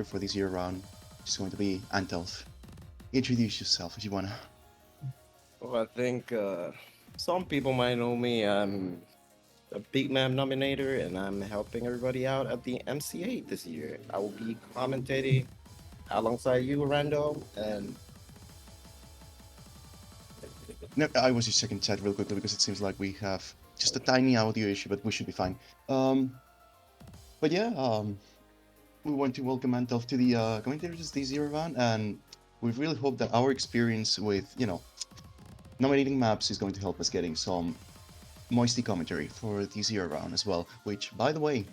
for this year round is going to be Antelf. Introduce yourself if you wanna. Well, I think some people might know me. I'm a Beatmap nominator, and I'm helping everybody out at the MCA this year. I will be commentating alongside you, Randall, and No, I was just checking chat real quickly because it seems like we have just a tiny audio issue, but we should be fine. But yeah, we want to welcome Antelf to the commentators this year round, and we really hope that our experience with, nominating maps is going to help us getting some moisty commentary for this year round as well, which, by the way,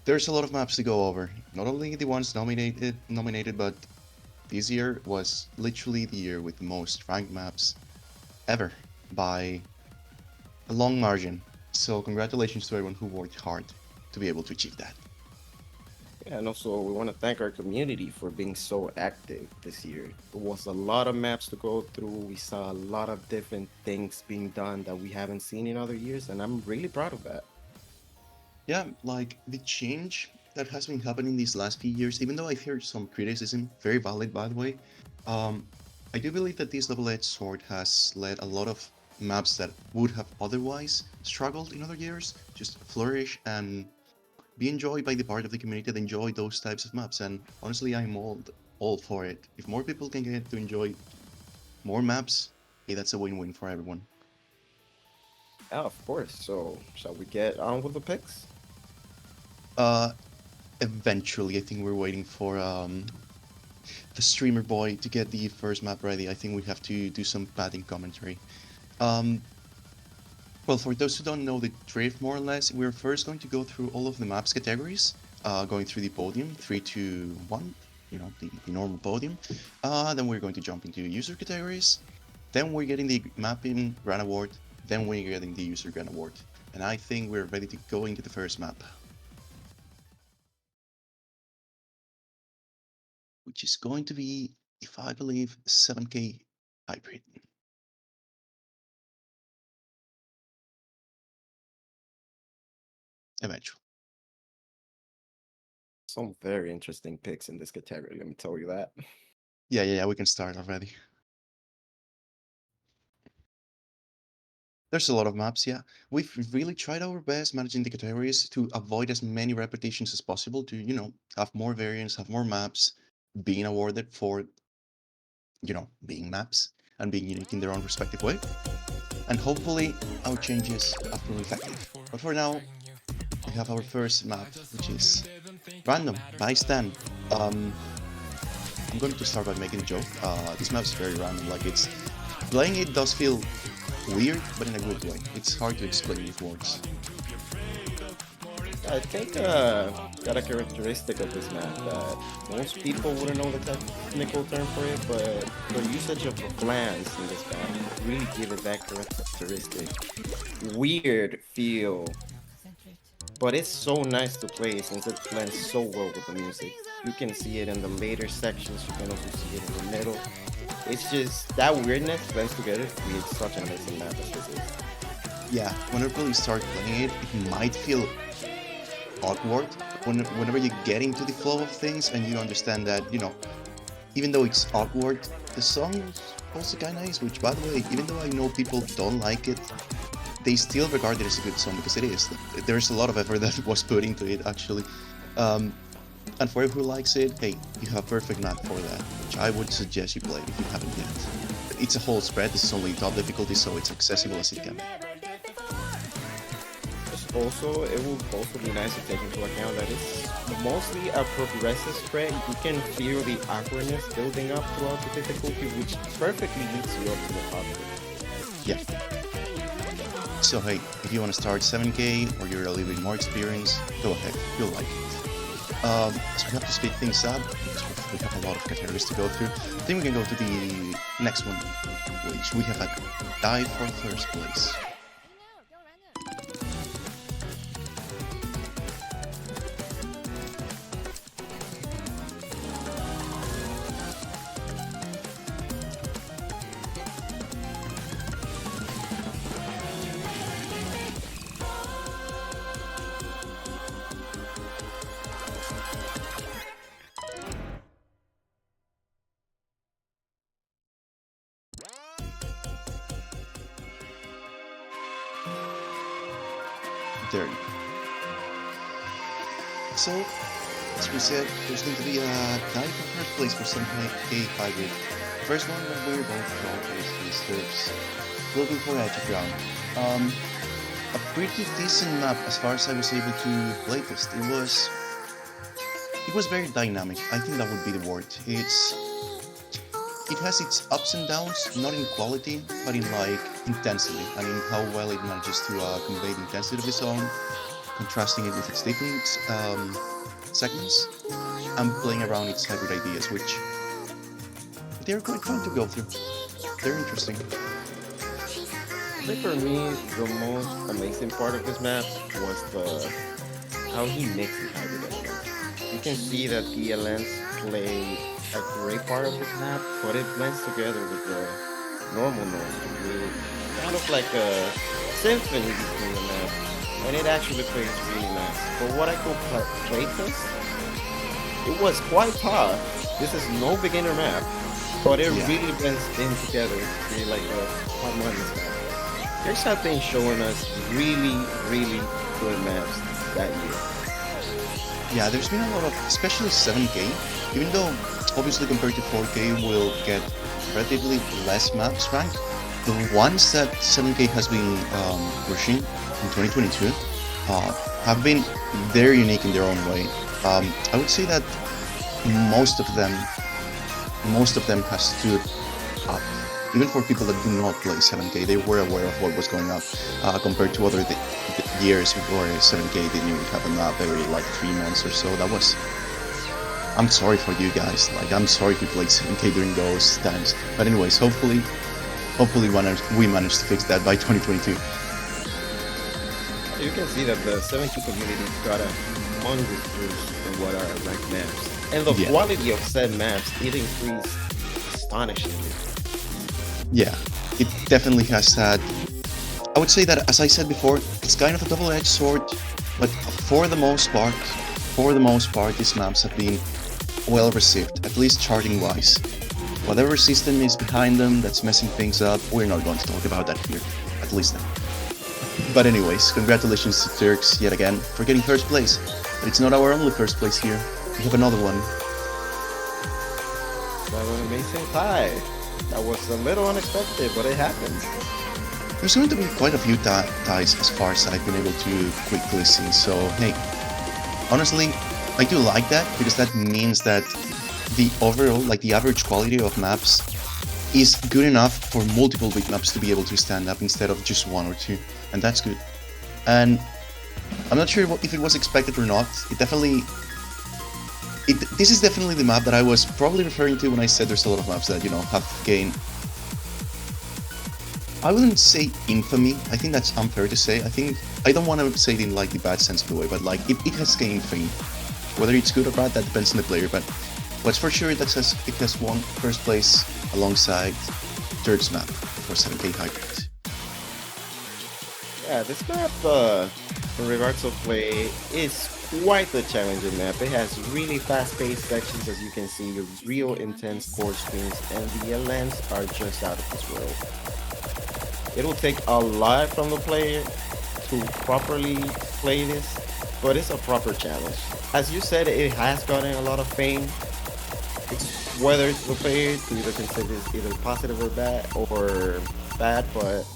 there's a lot of maps to go over. Not only the ones nominated, but this year was literally the year with the most ranked maps ever by a long margin. So congratulations to everyone who worked hard to be able to achieve that. and also we want to thank our community for being so active this year. It was a lot of maps to go through. We saw a lot of different things being done that we haven't seen in other years, and I'm really proud of that. Yeah, like the change that has been happening these last few years, even though I've heard some criticism, very valid by the way, I do believe that this double-edged sword has led a lot of maps that would have otherwise struggled in other years just flourish and be enjoyed by the part of the community that enjoy those types of maps. And honestly, I'm all for it. If more people can get to enjoy more maps, hey, that's a win-win for everyone. Yeah, of course. So shall we get on with the picks? Uh, Eventually, I think we're waiting for the streamer boy to get the first map ready. I think we have to do some padding commentary. Um, well, for those who don't know the drift more or less, we're first going to go through all of the maps categories, going through the podium, 3, 2, 1, the normal podium. Then we're going to jump into user categories. Then we're getting the mapping Grand Award. Then we're getting the user Grand Award. And I think we're ready to go into the first map, which is going to be, if I believe, 7K hybrid. Eventually. Some very interesting picks in this category, let me tell you that. Yeah, we can start already. There's a lot of maps, yeah. We've really tried our best managing the categories to avoid as many repetitions as possible to, have more variants, have more maps being awarded for, being maps and being unique in their own respective way. And hopefully our changes have proven effective. But for now, we have our first map, which is random by Stan. I'm going to start by making a joke. This map is very random, like playing it does feel weird, but in a good way. It's hard to explain with words. I think got a characteristic of this map that most people wouldn't know the technical term for it, but the usage of the plans in this map really give it that characteristic weird feel. But it's so nice to play since it blends so well with the music. You can see it in the later sections, you can also see it in the middle. It's just that weirdness blends together to create such an amazing map as this is. Yeah, whenever you start playing it, it might feel awkward. Whenever you get into the flow of things and you understand that, even though it's awkward, the song is also kind of nice, which, by the way, even though I know people don't like it, they still regard it as a good song because it is. There's a lot of effort that was put into it, actually. And for everyone who likes it, hey, you have a perfect map for that, which I would suggest you play if you haven't yet. It's a whole spread, this is only top difficulty, so it's accessible as it can be. Also, it will also be nice to take into account that it's mostly a progressive spread. You can feel the awkwardness building up throughout the difficulty, which perfectly leads you up to the top. Yeah. So hey, if you want to start 7K or you're a little bit more experienced, go ahead, you'll like it. So we have to speed things up because we have a lot of categories to go through. I think we can go to the next one, which we have a tie for first place. There you go. So, as we said, there's going to be a tie for first place for 7K hybrid. First one that we're going to showcase is Turks, looking for edge of ground. A pretty decent map as far as I was able to playtest. It was very dynamic. I think that would be the word. It has its ups and downs, not in quality, but in like intensity. I mean, how well it manages to convey the intensity of the song, contrasting it with its different segments, and playing around its hybrid ideas, which they're quite fun to go through. They're interesting. I think for me, the most amazing part of this map was how he mixes hybrid elements. You can see that the elements play a great part of this map, but it blends together with the normal noise to create kind of like a symphony between the map, and it actually plays really nice. For what I could play this, it was quite tough. This is no beginner map, but it really blends in together to create like a harmonious map. There's something showing us really, really good maps that year. Yeah, there's been a lot of, especially 7K, even though obviously compared to 4K we'll get relatively less maps ranked, the ones that 7K has been pushing in 2022 have been very unique in their own way. I would say that most of them have stood up. Even for people that do not play 7K, they were aware of what was going up compared to other years before 7K didn't even have a map every like 3 months or so. I'm sorry for you guys. Like, I'm sorry if you played 7K during those times. But anyways, hopefully we managed to fix that by 2022. You can see that the 7K community got a humongous boost in what are ranked maps. And the quality of said maps, it increased astonishingly. Yeah, it definitely has had. I would say that, as I said before, it's kind of a double-edged sword, but for the most part, these maps have been well received, at least charting-wise. Whatever system is behind them that's messing things up, we're not going to talk about that here, at least now. But anyways, congratulations to Turks yet again for getting first place. But it's not our only first place here. We have another one. That was an amazing tie. That was a little unexpected, but it happened. There's going to be quite a few ties as far as I've been able to quickly see, so hey, honestly, I do like that, because that means that the overall, like the average quality of maps is good enough for multiple bitmaps to be able to stand up instead of just one or two, and that's good. And I'm not sure if it was expected or not. This is definitely the map that I was probably referring to when I said there's a lot of maps that, you know, have gained, I wouldn't say infamy. I think that's unfair to say. I don't want to say it in like the bad sense of the way, but like it has gained fame. Whether it's good or bad, that depends on the player, but what's for sure, it has won first place alongside Turks map for 7K hybrid. Yeah, this map, in regards to play, is quite the challenging map. It has really fast-paced sections, as you can see, real intense chord screens, and the lens are just out of this world. It will take a lot from the player to properly play this, but it's a proper challenge. As you said, it has gotten a lot of fame. It's whether the player to either consider it either positive or bad, but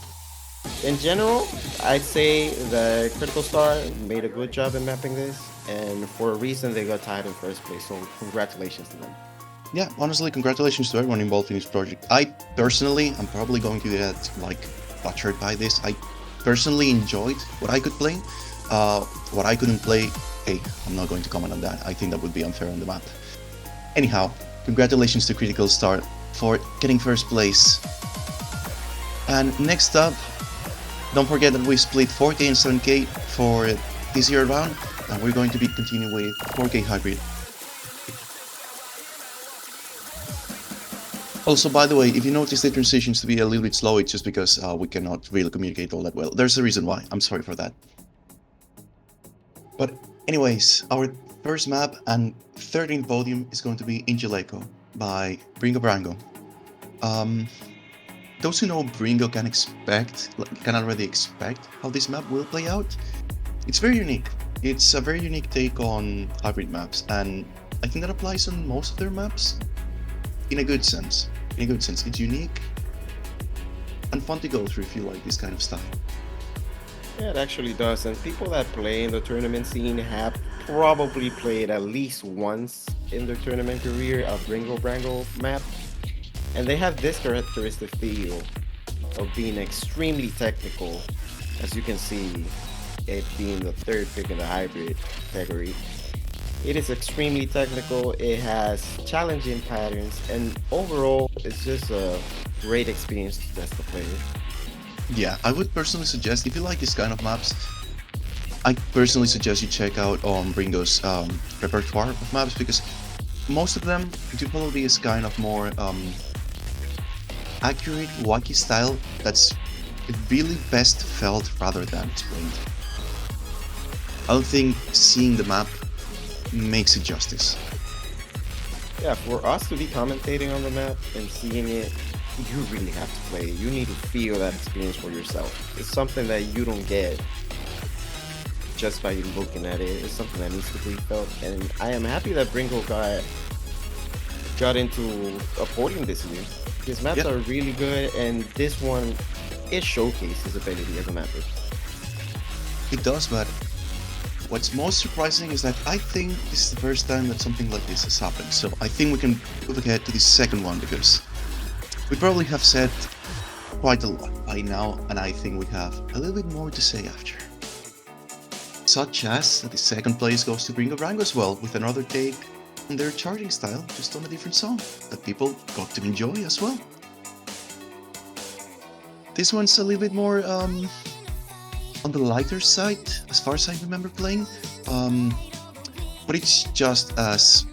in general, I'd say the Critical Star made a good job in mapping this, and for a reason they got tied in first place, so congratulations to them. Yeah, honestly, congratulations to everyone involved in this project. I personally, I'm probably going to get like butchered by this. I personally enjoyed what I could play. What I couldn't play, hey, I'm not going to comment on that. I think that would be unfair on the map. Anyhow, congratulations to Critical Star for getting first place. And next up, don't forget that we split 4K and 7K for this year round, and we're going to be continuing with 4K hybrid. Also, by the way, if you notice the transitions to be a little bit slow, it's just because we cannot really communicate all that well. There's a reason why. I'm sorry for that. But anyways, our first map and 13th podium is going to be Angel Echo by Bringo Brango. those who know Bringo can already expect how this map will play out. It's very unique. It's a very unique take on hybrid maps, and I think that applies on most of their maps in a good sense. It's unique and fun to go through if you like this kind of style. Yeah, it actually does. And people that play in the tournament scene have probably played at least once in their tournament career a Bringo Brango map. And they have this characteristic feel of being extremely technical, as you can see it being the third pick in the hybrid category. It is extremely technical, it has challenging patterns, and overall it's just a great experience to test the player. Yeah, I would personally suggest, if you like this kind of maps, I personally suggest you check out Bringo's repertoire of maps, because most of them do follow this kind of more accurate, wacky style that's really best felt rather than explained. I don't think seeing the map makes it justice. Yeah, for us to be commentating on the map and seeing it, you really have to play it. You need to feel that experience for yourself. It's something that you don't get just by looking at it. It's something that needs to be felt, and I am happy that Bringo got into a podium this year. His maps are really good, and this one, it showcases his ability as a mapper. It does, but what's most surprising is that I think this is the first time that something like this has happened. So I think we can move ahead to the second one, because we probably have said quite a lot by now, and I think we have a little bit more to say after. Such as that the second place goes to Bringo Brango as well, with another take on their charging style, just on a different song that people got to enjoy as well. This one's a little bit more on the lighter side, as far as I remember playing, but it's just as,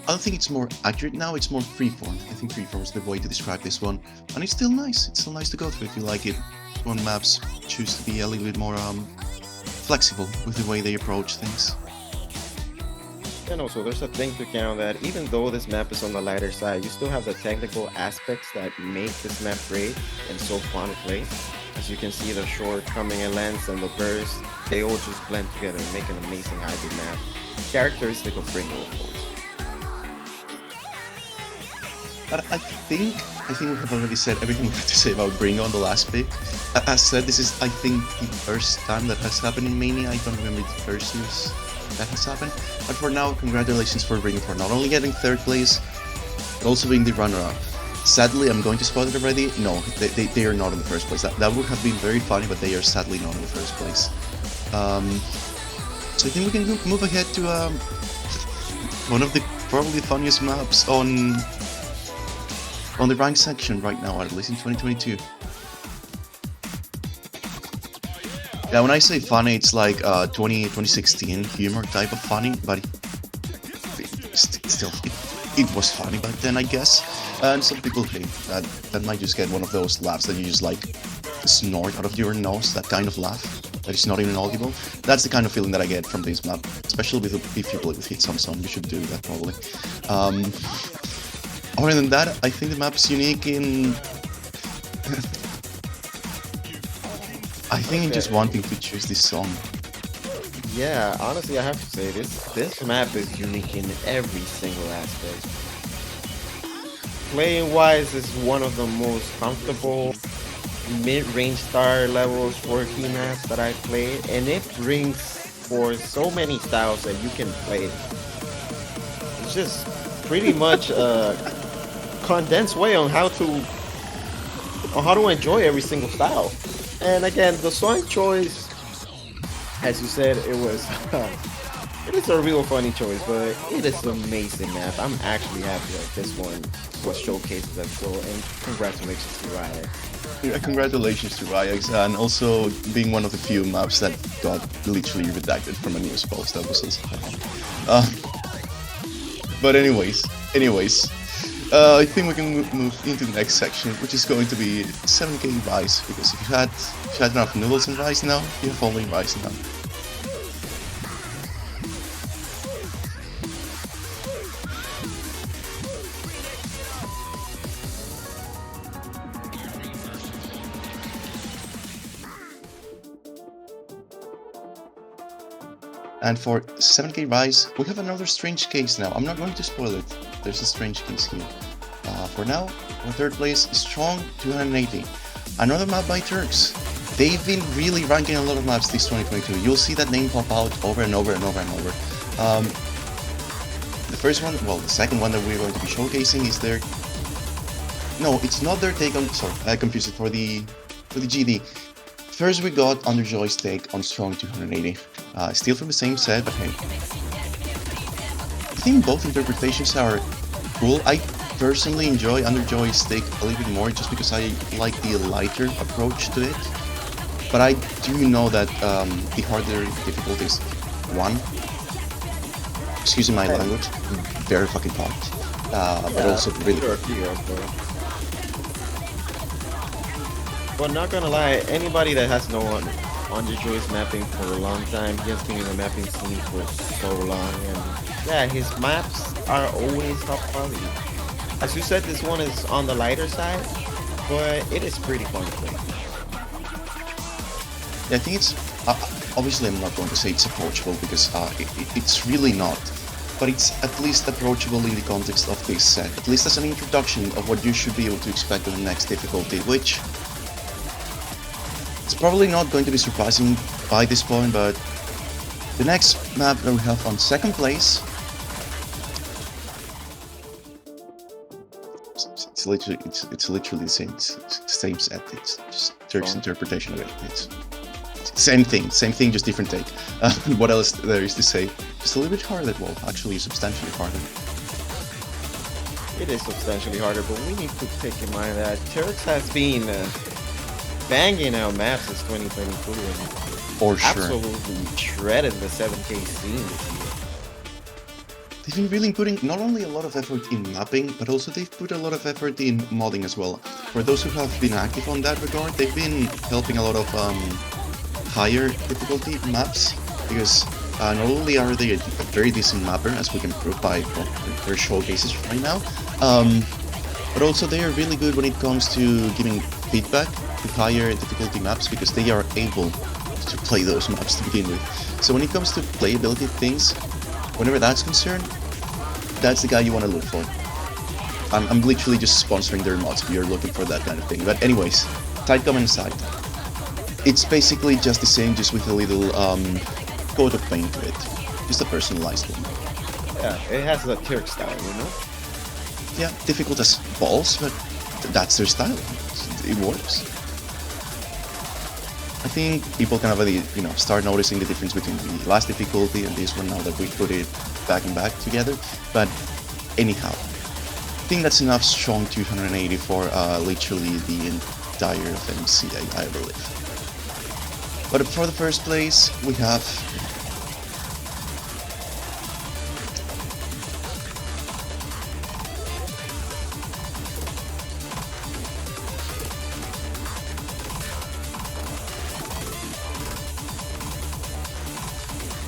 I don't think it's more accurate now, it's more freeform. I think freeform is the way to describe this one, and it's still nice. It's still nice to go through if you like it. When maps choose to be a little bit more flexible with the way they approach things. And also, there's a thing to count that even though this map is on the lighter side, you still have the technical aspects that make this map great and so fun to play. As you can see, the shortcoming and lens and the burst, they all just blend together and make an amazing hybrid map. Characteristic of Bringo, of course. But I think we have already said everything we have to say about Bringo on the last pick. As said, this is, I think, the first time that has happened in Mania. I don't remember the first years that has happened. But for now, congratulations for Bringo for not only getting third place, but also being the runner-up. Sadly, I'm going to spoil it already. No, they are not in the first place. That would have been very funny, but they are sadly not in the first place. So I think we can move ahead to one of the probably funniest maps on the rank section right now, at least in 2022. Yeah, when I say funny, it's like 2016 humor type of funny, but it was funny back then, I guess. And some people think that might just get one of those laughs that you just like snort out of your nose, that kind of laugh that is not even audible. That's the kind of feeling that I get from this map, especially if you play with Hitsounding. You should do that probably. Other than that, I think the map is unique in I think in just wanting to choose this song. Yeah, honestly, I have to say this map is unique in every single aspect. Playing wise, is one of the most comfortable mid-range star levels for key maps that I've played, and it brings for so many styles that you can play. It's just pretty much a condensed way on how to enjoy every single style. And again, the song choice, as you said, it is a real funny choice, but it is an amazing map. I'm actually happy that this one was showcased as well, and congratulations to Riot. Yeah, congratulations to Riot, and also being one of the few maps that got literally redacted from a news post. That was also but anyways, I think we can move into the next section, which is going to be 7k rice, because if you had enough noodles and rice now, you have only rice now. And for 7K Rise, we have another strange case now. I'm not going to spoil it. There's a strange case here. For now, our third place is Strong 280. Another map by Turks. They've been really ranking a lot of maps this 2022. You'll see that name pop out over and over and over and over. The first one, well, the second one that we're going to be showcasing is their... No, it's not their take on... Sorry, I confused it for the GD. First we got Underjoy's take on Strong 280. Still from the same set, but hey. I think both interpretations are cool. I personally enjoy Underjoy's take a little bit more just because I like the lighter approach to it. But I do know that the harder difficulty is 1. Excuse my language, very fucking hard. But also really good. But not gonna lie, anybody that has known Underjoy's mapping for a long time, he has been in the mapping scene for so long, and yeah, his maps are always top quality. As you said, this one is on the lighter side, but it is pretty fun to play. Yeah, I think it's... obviously I'm not going to say it's approachable because it's really not. But it's at least approachable in the context of this set, at least as an introduction of what you should be able to expect on the next difficulty, which... It's probably not going to be surprising by this point, but the next map that we have on second place... It's literally the same set. It's just Turk's interpretation of it. It's same thing, just different take. What else there is to say? Just a little bit harder. Well, actually, substantially harder. It is substantially harder, but we need to take in mind that Turks has been banging out maps since 2022 and for sure absolutely shredded the 7K scene this year. They've been really putting not only a lot of effort in mapping, but also they've put a lot of effort in modding as well. For those who have been active on that regard, they've been helping a lot of higher difficulty maps, because not only are they a very decent mapper, as we can prove by their showcases right now, but also they are really good when it comes to giving feedback to higher difficulty maps, because they are able to play those maps to begin with. So when it comes to playability things, whenever that's concerned, that's the guy you want to look for. I'm literally just sponsoring their mods if you're looking for that kind of thing. But anyways, side comment aside, it's basically just the same, just with a little coat of paint to it. Just a personalized one. Yeah, it has the Turk style, you know? Yeah, difficult as balls, but that's their style. It works. I think people can already, start noticing the difference between the last difficulty and this one now that we put it back and back together. But anyhow, I think that's enough Strong 280 for literally the entire FMC, I believe. But for the first place, we have...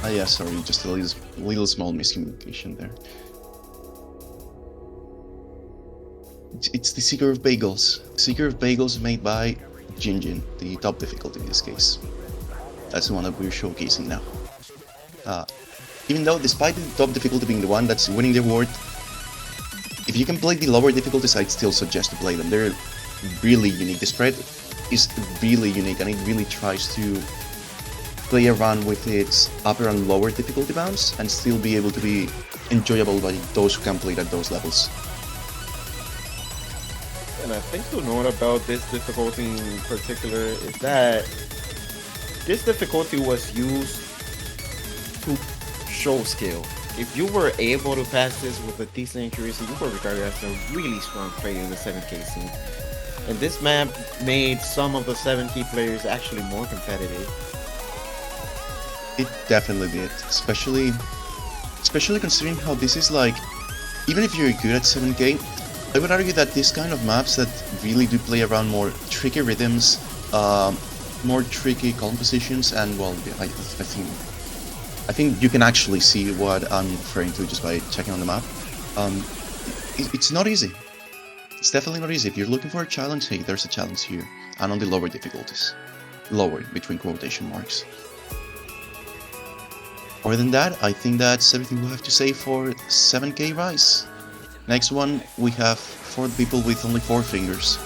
yeah, sorry, just a little small miscommunication there. It's the Seeker of Bagels. Seeker of Bagels made by Jinjin, the top difficulty in this case. That's the one that we're showcasing now. Even though, despite the top difficulty being the one that's winning the award, if you can play the lower difficulties, I'd still suggest to play them. They're really unique. The spread is really unique, and it really tries to play around with its upper and lower difficulty bounds and still be able to be enjoyable by those who can play it at those levels. And I think to note about this difficulty in particular is that this difficulty was used to show skill. If you were able to pass this with a decent accuracy, you were regarded as a really strong player in the 7K scene. And this map made some of the 7K players actually more competitive. It definitely did, especially considering how this is like, even if you're good at 7K, I would argue that this kind of maps that really do play around more tricky rhythms, more tricky compositions, and well, I think you can actually see what I'm referring to just by checking on the map. It's not easy. It's definitely not easy. If you're looking for a challenge, hey, there's a challenge here, and on the lower difficulties, lower between quotation marks. Other than that, I think that's everything we have to say for 7K Rise. Next one, we have for the people with only 4 fingers.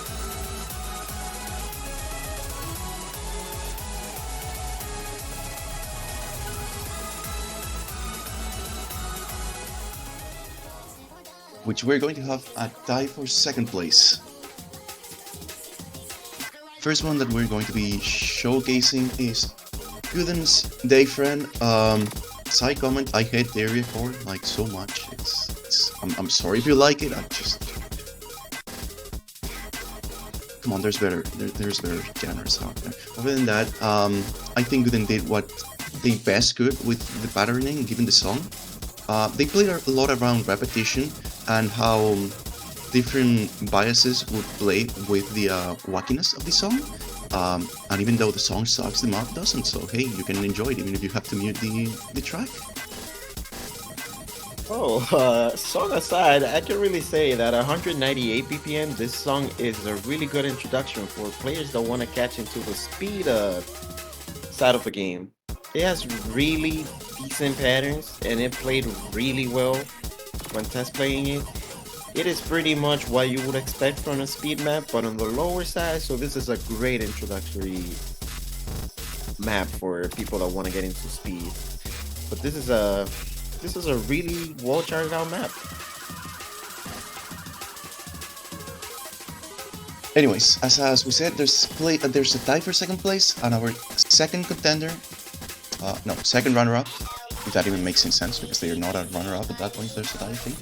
Which we're going to have a tie for 2nd place. First one that we're going to be showcasing is Gooden's Day Friend. Side comment, I hate Dairy Core like so much. I'm sorry if you like it. I just come on. There's better genres out there. Other than that, I think Gooden did what they best could with the patterning given the song. They played a lot around repetition and how different biases would play with the wackiness of the song. And even though the song sucks, the map doesn't, so hey, you can enjoy it even if you have to mute the track. Song aside, I can really say that 198 BPM, this song is a really good introduction for players that want to catch into the speed side of the game. It has really decent patterns, and it played really well when test playing it. It is pretty much what you would expect from a speed map, but on the lower side, so this is a great introductory map for people that want to get into speed. But this is a really well charted out map. Anyways, as we said, there's a tie for 2nd place, and our second contender, second runner-up, if that even makes any sense, because they are not a runner-up at that point. There's a tie, I think.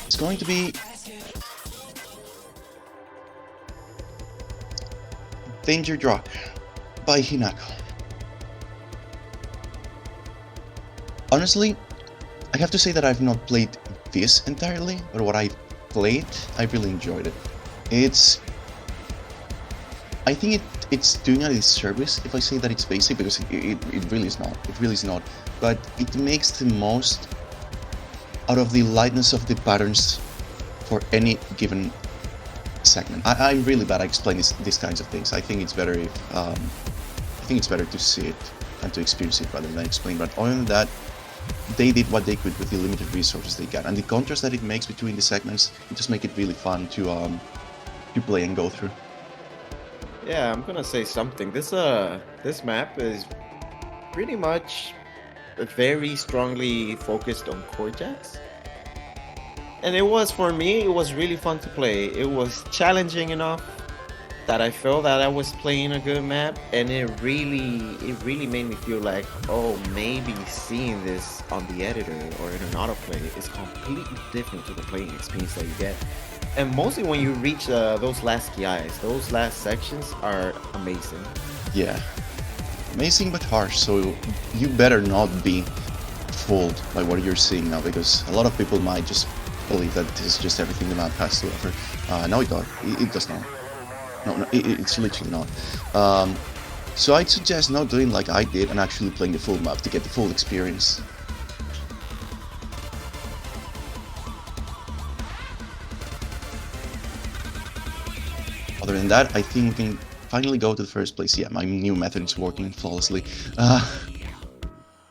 It's going to be Danger Drop by Hinako. Honestly, I have to say that I've not played this entirely, but what I've played, I really enjoyed it. I think it's doing a disservice if I say that it's basic, because it really is not. It really is not. But it makes the most out of the lightness of the patterns for any given segment. I'm really bad at explaining these kinds of things. I think it's better if it's better to see it and to experience it rather than explain. But other than that, they did what they could with the limited resources they got, and the contrast that it makes between the segments, it just make it really fun to play and go through. Yeah, I'm gonna say something. This map is pretty much very strongly focused on chord jacks. And for me, it was really fun to play. It was challenging enough that I felt that I was playing a good map, and it really made me feel like, oh, maybe seeing this on the editor or in an autoplay is completely different to the playing experience that you get. And mostly when you reach those last KIs, those last sections are amazing. Yeah, amazing but harsh, so you better not be fooled by what you're seeing now, because a lot of people might just believe that this is just everything the map has to offer. No, it does not. No, it's literally not. So I'd suggest not doing like I did and actually playing the full map to get the full experience. Other than that, I think we can finally go to the first place. Yeah, my new method is working flawlessly.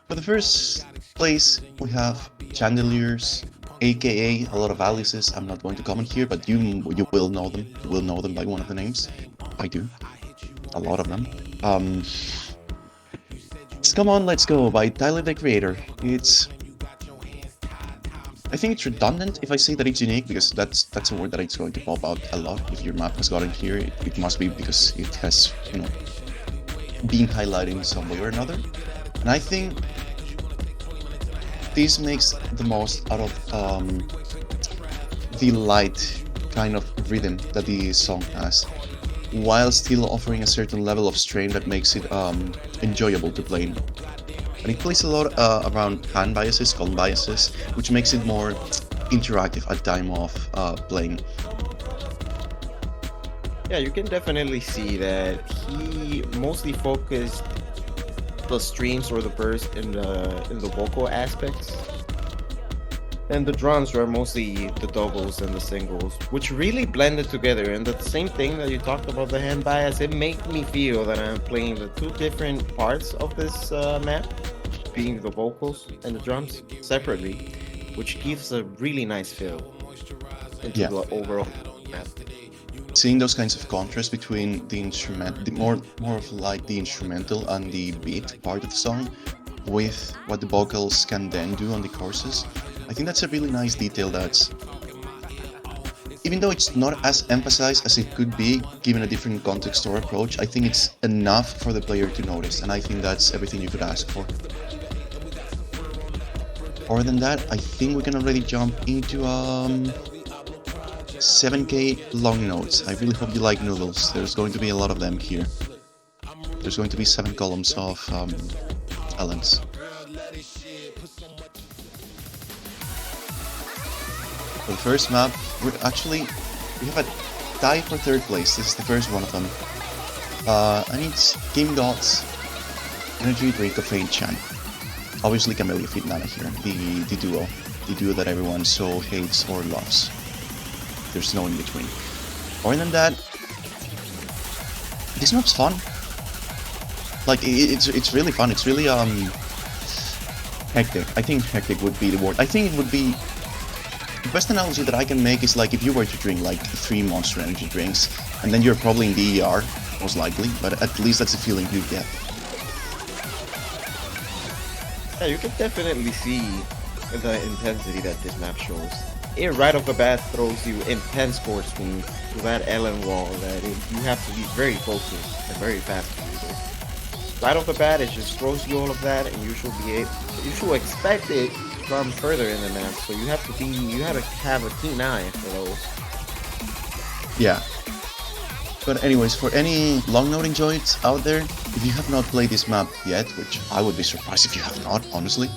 For the first place, we have Chandeliers, aka a lot of aliases. I'm not going to comment here, but you will know them. You will know them by one of the names. I do. A lot of them. Come On, Let's Go by Tyler the Creator. I think it's redundant if I say that it's unique, because that's a word that it's going to pop out a lot. If your map has gotten here, it must be because it has, been highlighted in some way or another. And I think this makes the most out of the light kind of rhythm that the song has, while still offering a certain level of strain that makes it enjoyable to play. And it plays a lot around hand biases, column biases, which makes it more interactive at time of playing. Yeah, you can definitely see that he mostly focused the streams or the burst in the vocal aspects. And the drums were mostly the doubles and the singles, which really blended together. And the same thing that you talked about the hand bias, it made me feel that I'm playing the two different parts of this map, being the vocals and the drums separately, which gives a really nice feel into Yeah. the overall map. Seeing those kinds of contrast between the more of like the instrumental and the beat part of the song, with what the vocals can then do on the choruses, I think that's a really nice detail. That's, even though it's not as emphasized as it could be given a different context or approach, I think it's enough for the player to notice, and I think that's everything you could ask for. Other than that, I think we can already jump into 7K long notes. I really hope you like noodles. There's going to be a lot of them here. There's going to be 7 columns of Ellens. For the first map, we have a tie for third place. This is the first one of them. And it's Game Gods Energy Drink of Fate Chan. Obviously Camellia Fit Nana here, the duo that everyone so hates or loves. There's no in between. Other than that, this map's fun. Like, it's really fun. It's really hectic. I think hectic would be the word. I think it would be, the best analogy that I can make is like if you were to drink like 3 Monster Energy drinks, and then you're probably in the ER, most likely, but at least that's the feeling you get. Yeah, you can definitely see the intensity that this map shows. It right off the bat throws you intense core swing to that Ellen wall that you have to be very focused and very fast to do this. Right off the bat, it just throws you all of that, and you should expect it to come further in the map. So you have to have a keen eye for those. Yeah. But anyways, for any long note enjoyers out there, if you have not played this map yet, which I would be surprised if you have not, honestly,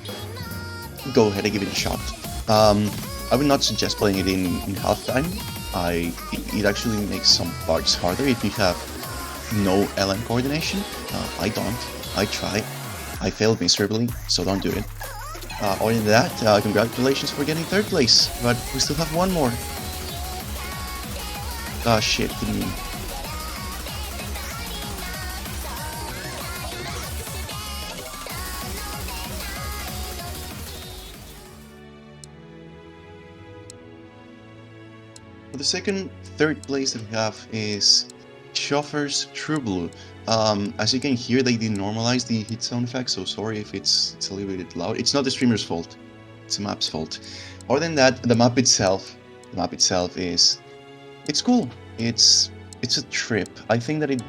go ahead and give it a shot. I would not suggest playing it in halftime. It actually makes some parts harder if you have no LM coordination. I don't. I try. I failed miserably, so don't do it. Other than that, congratulations for getting third place, but we still have one more. Ah, shit, didn't mean. The second, third place that we have is Schoffer's True Blue. As you can hear, they didn't normalize the hit sound effect, so sorry if it's a little bit loud. It's not the streamer's fault, it's the map's fault. Other than that, the map itself is, it's cool. It's a trip. I think it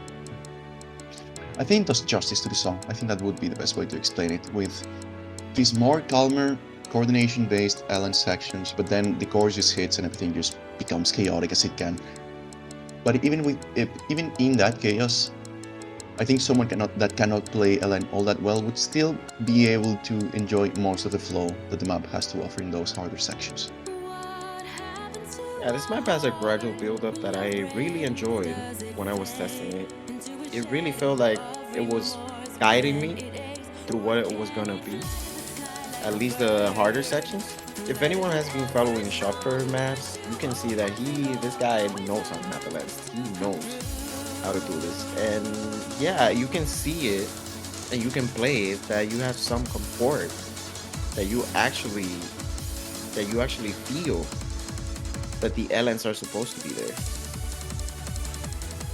does justice to the song. I think that would be the best way to explain it, with these more calmer, coordination-based Ellen sections, but then the chorus just hits and everything just becomes chaotic as it can. But even in that chaos, I think someone that cannot play Ellen all that well would still be able to enjoy most of the flow that the map has to offer in those harder sections. Yeah, this map has a gradual build-up that I really enjoyed when I was testing it. It really felt like it was guiding me through what it was gonna be, at least the harder sections. If anyone has been following Shopper maps, you can see that this guy knows how to map events. He knows how to do this, and yeah, you can see it, and you can play it. That you have some comfort, that you actually feel that the LNs are supposed to be there.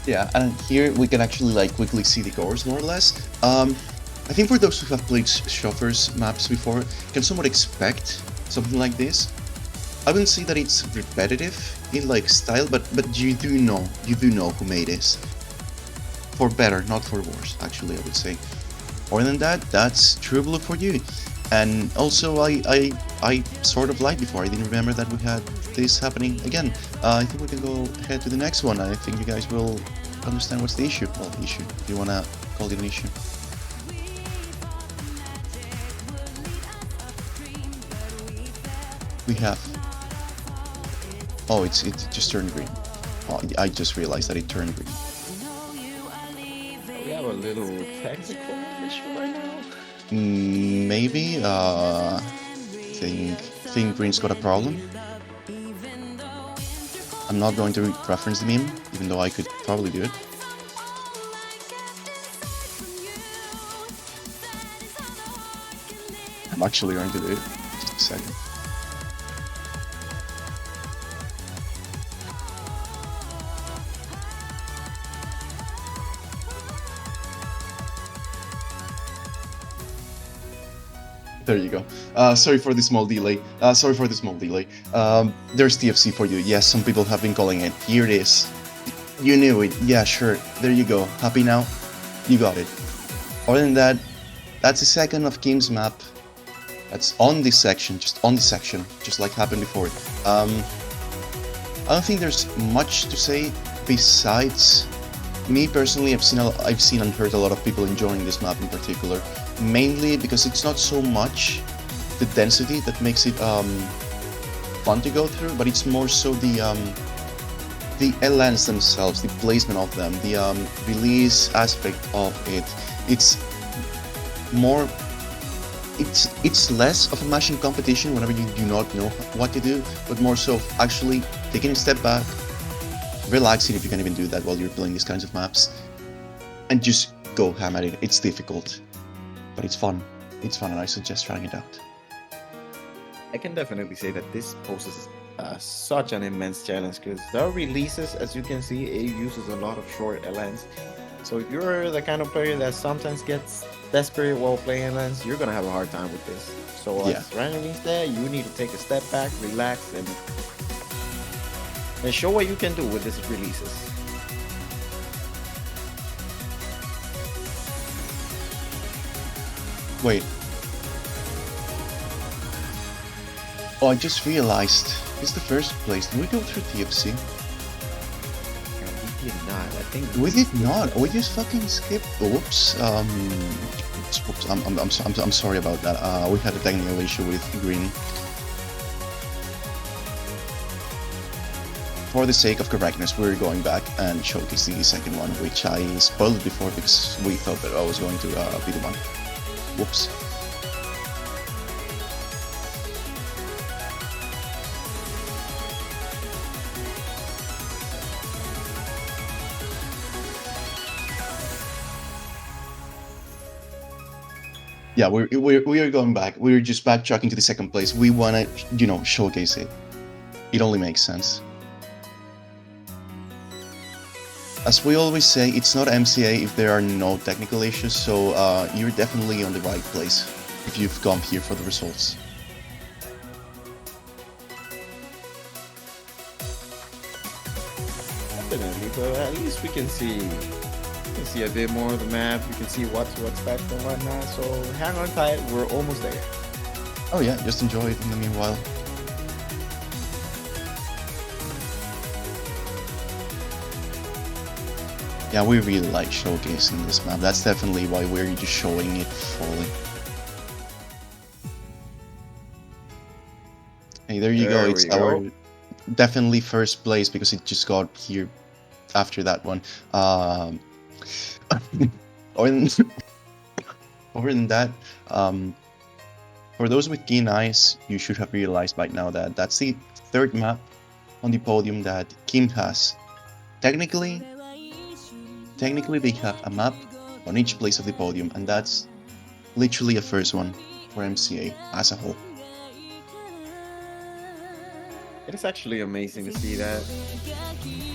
Yeah, and here we can actually like quickly see the chorus more or less. I think for those who have played Schoffer's maps before, can somewhat expect something like this. I wouldn't say that it's repetitive in like style, but you do know who made this. For better, not for worse, actually, I would say. Other than that, that's True Blue for you. And also, I sort of lied before. I didn't remember that we had this happening again. I think we can go ahead to the next one. I think you guys will understand what's the issue. Well, the issue, if you wanna call it an issue. We have. Oh, it just turned green. Oh, I just realized that it turned green. We have a little technical issue right now. Maybe. think Green's got a problem. I'm not going to reference the meme, even though I could probably do it. I'm actually going to do it. Just a second. There you go. Sorry for the small delay. There's TFC for you. Yes, some people have been calling it. Here it is. You knew it. Yeah, sure. There you go. Happy now? You got it. Other than that, that's the second of Kim's map. That's on this section, just like happened before. I don't think there's much to say besides me personally. I've seen and heard a lot of people enjoying this map in particular, mainly because it's not so much the density that makes it fun to go through, but it's more so the LNs themselves, the placement of them, the release aspect of it. It's more. It's less of a mashing competition whenever you do not know what to do, but more so actually taking a step back, relaxing if you can even do that while you're playing these kinds of maps, and just go ham at it. It's difficult, but it's fun. It's fun, and I suggest trying it out. I can definitely say that this poses such an immense challenge because the releases, as you can see, it uses a lot of short LNs. So if you're the kind of player that sometimes gets desperate while playing LNs, you're gonna have a hard time with this. So as randomly said, you need to take a step back, relax, and show what you can do with these releases. Wait. Oh, I just realized. It's the first place. Did we go through TFC? We did not. I think we did not. We just fucking skipped. Oops. Oops. I'm sorry about that. We had a technical issue with Green. For the sake of correctness, we're going back and showcasing the second one, which I spoiled before because we thought that I was going to be the one. Whoops. Yeah, we are going back. We're just backtracking to the second place. We want to, showcase it. It only makes sense. As we always say, it's not MCA if there are no technical issues, so you're definitely on the right place if you've come here for the results. Definitely, but at least we can see a bit more of the map. You can see what to expect and whatnot. So hang on tight. We're almost there. Oh yeah, just enjoy it in the meanwhile. Yeah, we really like showcasing this map. That's definitely why we're just showing it fully. Hey, there you go. It's our definitely first place because it just got here after that one. Other than that, for those with keen eyes, you should have realized by now that that's the third map on the podium that Kim has. Technically, they have a map on each place of the podium, and that's literally a first one for MCA as a whole. It is actually amazing to see that.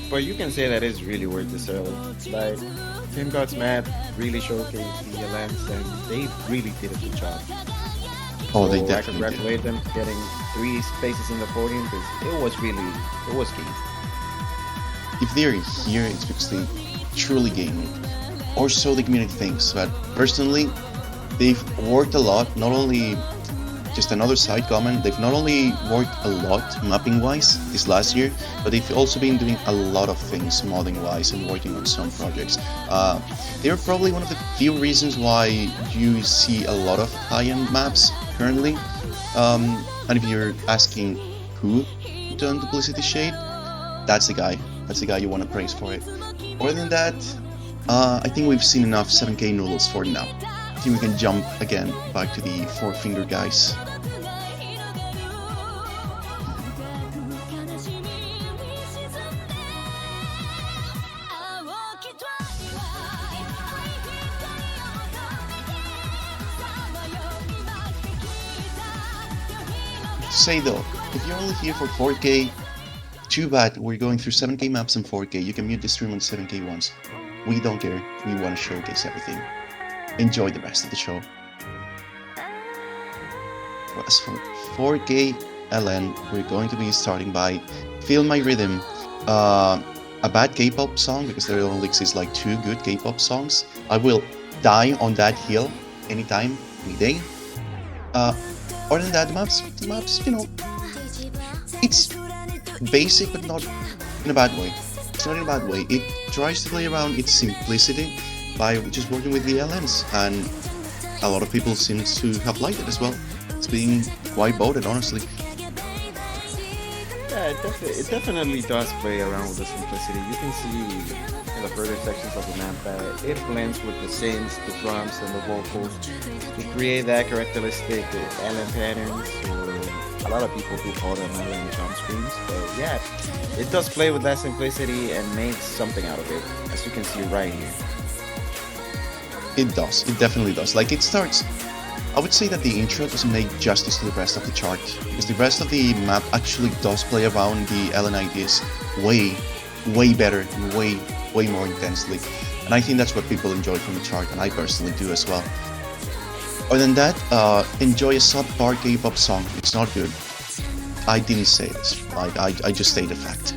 But you can say that it's really worth this early. Like, Team God's map really showcased the lens, and they really did a good job. Oh, so they definitely I congratulate them for getting 3 spaces in the podium because it was key. If they're here, it's because they truly game it, or so the community thinks. But personally, they've worked a lot. Not only just another side comment, they've not only worked a lot mapping wise this last year, but they've also been doing a lot of things modding wise and working on some projects. They're probably one of the few reasons why you see a lot of high-end maps currently. And if you're asking who done Duplicity Shade, that's the guy. That's the guy you want to praise for it. Other than that, I think we've seen enough 7K noodles for now. I think we can jump again back to the 4-finger guys. say though, if you're only here for 4K, too bad. We're going through 7K maps and 4K. You can mute the stream on 7K ones. We don't care. We want to showcase everything. Enjoy the rest of the show. As for 4K LN, we're going to be starting by Feel My Rhythm. A bad K-pop song, because there only exists like 2 good K-pop songs. I will die on that hill anytime, any day. Other than that, the maps, you know, it's basic, but not in a bad way. It's not in a bad way. It tries to play around its simplicity by just working with the LNs, and a lot of people seem to have liked it as well. It's been quite voted, honestly. Yeah, it definitely does play around with the simplicity. You can see in the further sections of the map that it blends with the synths, the drums, and the vocals to create that characteristic LN patterns, or a lot of people do call them LN jump screens. But yeah, it does play with that simplicity and makes something out of it, as you can see right here. It does. It definitely does. Like, it starts... I would say that the intro doesn't make justice to the rest of the chart, because the rest of the map actually does play around the LN ideas way better and way more intensely. And I think that's what people enjoy from the chart, and I personally do as well. Other than that, enjoy a subpar K-pop song. It's not good. I didn't say this. I just stated a fact.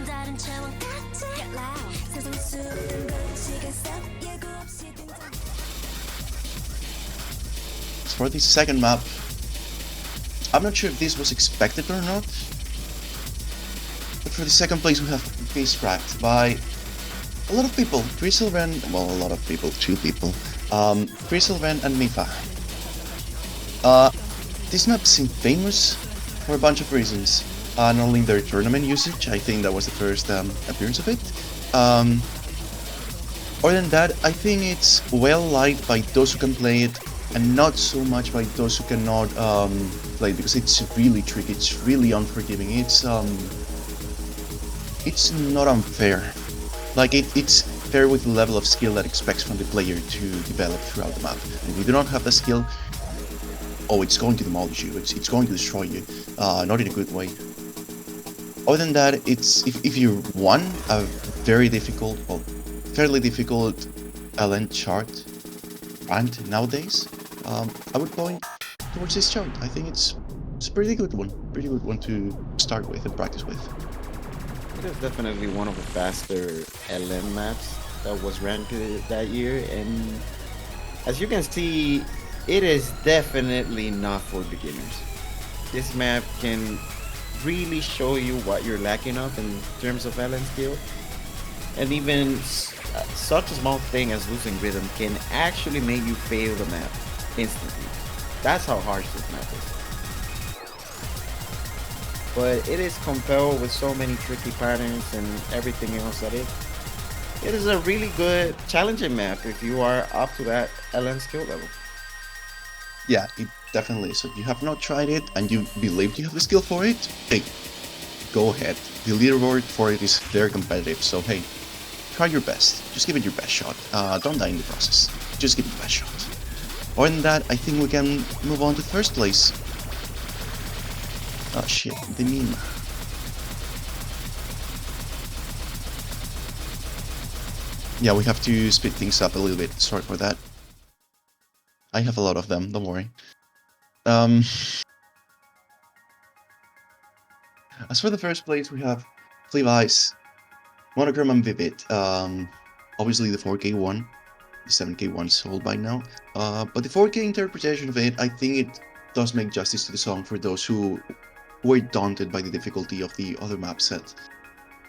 For the second map, I'm not sure if this was expected or not, but for the second place we have Face Cracked by a lot of people. Griselven, well, a lot of people, 2 people. Griselven and Mifa. This map seemed famous for a bunch of reasons. Not only their tournament usage, I think that was the first appearance of it. Other than that, I think it's well liked by those who can play it, and not so much by those who cannot play it, because it's really tricky, it's really unforgiving, it's not unfair. Like, it's fair with the level of skill that expects from the player to develop throughout the map. And if you do not have the skill, oh, it's going to demolish you, it's going to destroy you, not in a good way. Other than that, it's if you won a very difficult, well, fairly difficult LN chart ranked nowadays, I would point towards this chart. I think it's a pretty good one to start with and practice with. It is definitely one of the faster LN maps that was ranked that year, and as you can see, it is definitely not for beginners. This map can really show you what you're lacking of in terms of LN skill, and even such a small thing as losing rhythm can actually make you fail the map instantly. That's how harsh this map is. But it is compelled with so many tricky patterns and everything else that it is a really good challenging map if you are up to that LN skill level. Yeah, it definitely is. So if you have not tried it and you believe you have the skill for it, hey, go ahead. The leaderboard for it is very competitive, so hey, try your best. Just give it your best shot. Don't die in the process. Just give it the best shot. Other than that, I think we can move on to first place. Oh shit, the meme. Yeah, we have to speed things up a little bit. Sorry for that. I have a lot of them, don't worry. As for the first place, we have Fleavice, Monochrome, and Vivid. Obviously the 4K one. The 7K one sold by now. But the 4K interpretation of it, I think it does make justice to the song for those who were daunted by the difficulty of the other map set,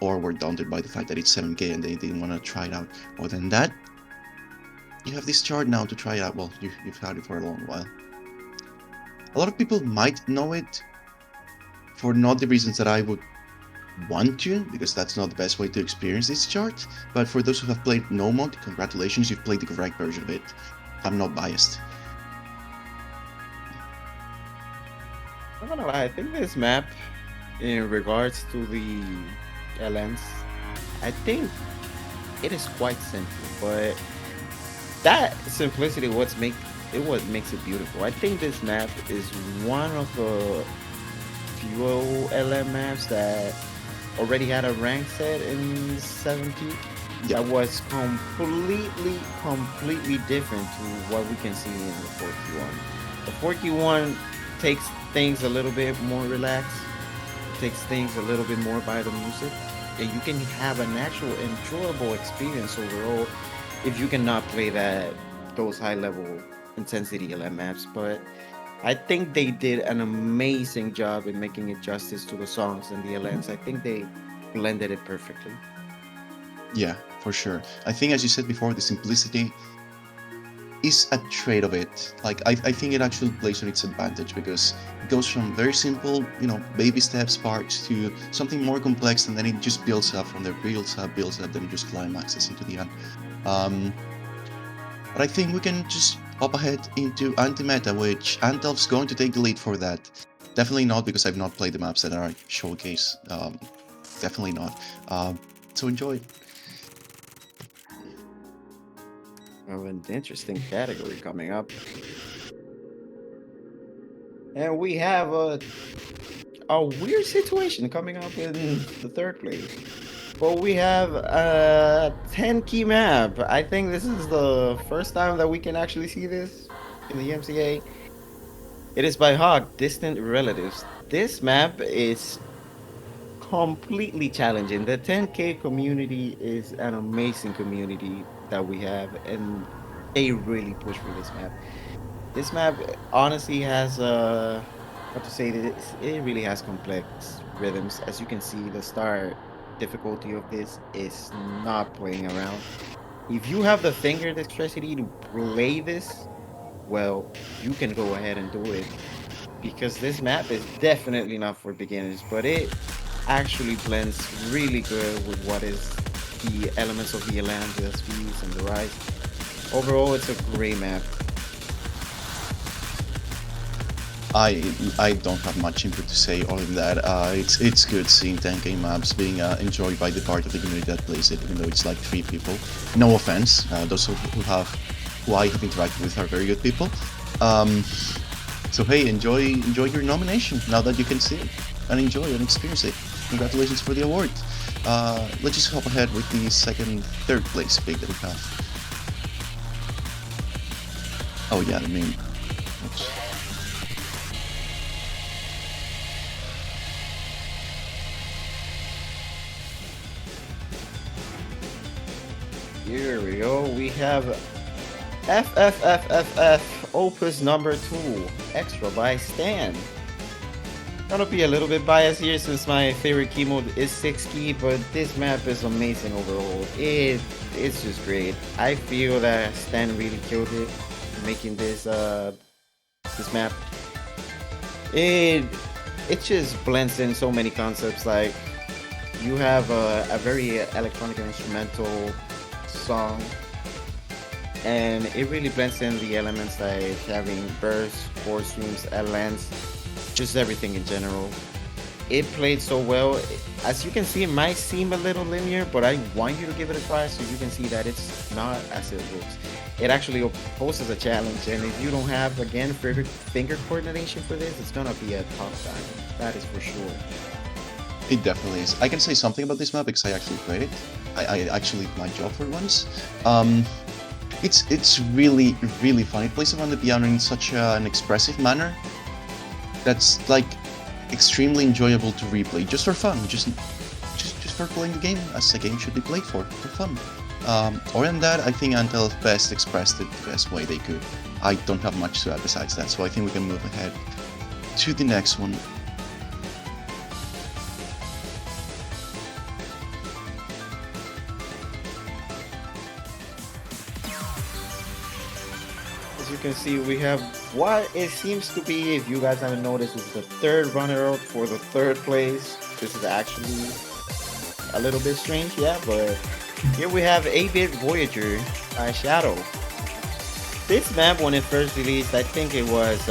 or were daunted by the fact that it's 7K and they didn't want to try it out. Other than that, you have this chart now to try it out. Well, you've had it for a long while. A lot of people might know it for not the reasons that I would want to, because that's not the best way to experience this chart, but for those who have played No Mod, congratulations, you've played the correct version of it. I'm not biased. I'm not gonna lie, I think this map, in regards to the LNs, I think it is quite simple, but that simplicity what makes it beautiful. I think this map is one of the dual LM maps that already had a rank set in 7P. Yeah. That was completely different to what we can see in the 4Q1. The 4Q1 takes things a little bit more relaxed, takes things a little bit more by the music, and you can have an actual enjoyable experience overall if you cannot play those high level intensity LM maps. But I think they did an amazing job in making it justice to the songs and the LMs. I think they blended it perfectly. Yeah, for sure. I think, as you said before, the simplicity is a trait of it. Like, I think it actually plays on its advantage because it goes from very simple, baby steps parts to something more complex, and then it just builds up from there, builds up, then it just climaxes into the end. But I think we can just hop ahead into anti-meta, which Antelf's going to take the lead for that. Definitely not because I've not played the maps that are showcase. Definitely not. So enjoy. Of an interesting category coming up. And we have a weird situation coming up in the third place. But we have a 10 key map. I think this is the first time that we can actually see this in the MCA. It is by Hawk, Distant Relatives. This map is completely challenging. The 10K community is an amazing community that we have, and they really push for this map. This map honestly has what to say this, it really has complex rhythms. As you can see, the start difficulty of this is not playing around. If you have the finger dexterity to play this, well, you can go ahead and do it, because this map is definitely not for beginners, but it actually blends really good with what is the elements of the land, the speeds, and the rise. Overall, it's a great map. I don't have much input to say other than that. It's good seeing 10K maps being enjoyed by the part of the community that plays it, even though it's like 3 people. No offense, those who I have interacted with are very good people. So hey, enjoy your nomination now that you can see it and enjoy and experience it. Congratulations for the award. Let's just hop ahead with the third place pick that we have. Oh yeah, the meme. Oops. Here we go. We have FFFFF Opus number 2, Extra by Stan. Gonna be a little bit biased here since my favorite key mode is 6 key, but this map is amazing overall. It's just great. I feel that Stan really killed it making this map. It just blends in so many concepts. Like, you have a very electronic and instrumental song, and it really blends in the elements like having bursts, chord streams, lens, just everything in general. It played so well. As you can see, it might seem a little linear, but I want you to give it a try so you can see that it's not as it looks. It actually poses a challenge, and if you don't have, again, finger coordination for this, it's gonna be a tough time. That is for sure. It definitely is. I can say something about this map because I actually played it. I actually did my job for once. It's really fun. It plays around the piano in such an expressive manner that's like extremely enjoyable to replay, just for fun, just for playing the game as a game should be played for fun. Other than that, I think Antel best expressed it the best way they could. I don't have much to add besides that, so I think we can move ahead to the next one. As you can see, we have what it seems to be, if you guys haven't noticed, is the third runner-up for the third place. This is actually a little bit strange, yeah, but here we have 8-Bit Voyager by Shadow. This map, when it first released, I think it was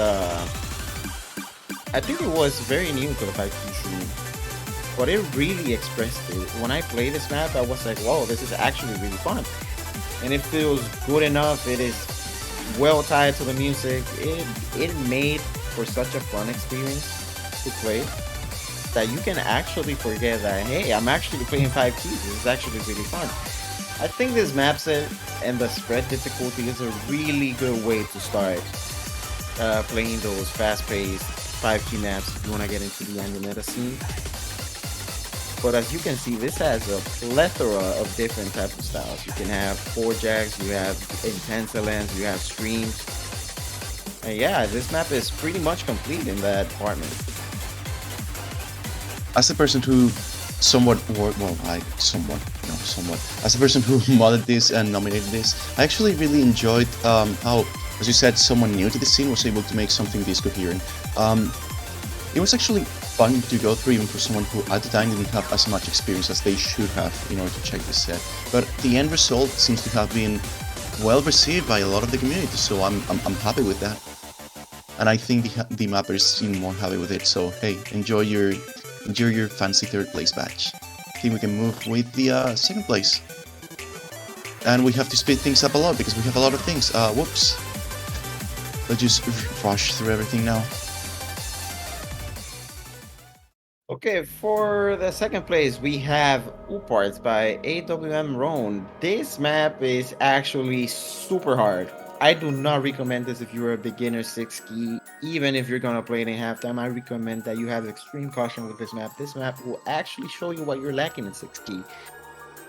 very new to the 5P scene, but it really expressed it. When I played this map, I was like, whoa, this is actually really fun, and it feels good enough. It is well tied to the music. It made for such a fun experience to play. that you can actually forget that, hey, I'm actually playing 5 keys. This is actually really fun. I think this map set and the spread difficulty is a really good way to start playing those fast-paced 5 key maps if you want to get into the anime scene. But as you can see, this has a plethora of different types of styles. You can have 4 jacks, you have intense LNs, you have streams. And yeah, this map is pretty much complete in that department. As a person who somewhat, as a person who modded this and nominated this, I actually really enjoyed how, as you said, someone new to the scene was able to make something this coherent. It was actually fun to go through, even for someone who at the time didn't have as much experience as they should have in order to check this set. But the end result seems to have been well received by a lot of the community, so I'm happy with that. And I think the mappers seem more happy with it, so hey, enjoy your fancy 3rd place badge. I think we can move with the 2nd place. And we have to speed things up a lot because we have a lot of things. Whoops. Let's just rush through everything now. Okay, for the 2nd place, we have Uparts by AWM Roan. This map is actually super hard. I do not recommend this if you're a beginner 6 key. Even if you're gonna play it in halftime, I recommend that you have extreme caution with this map. This map will actually show you what you're lacking in 6 key.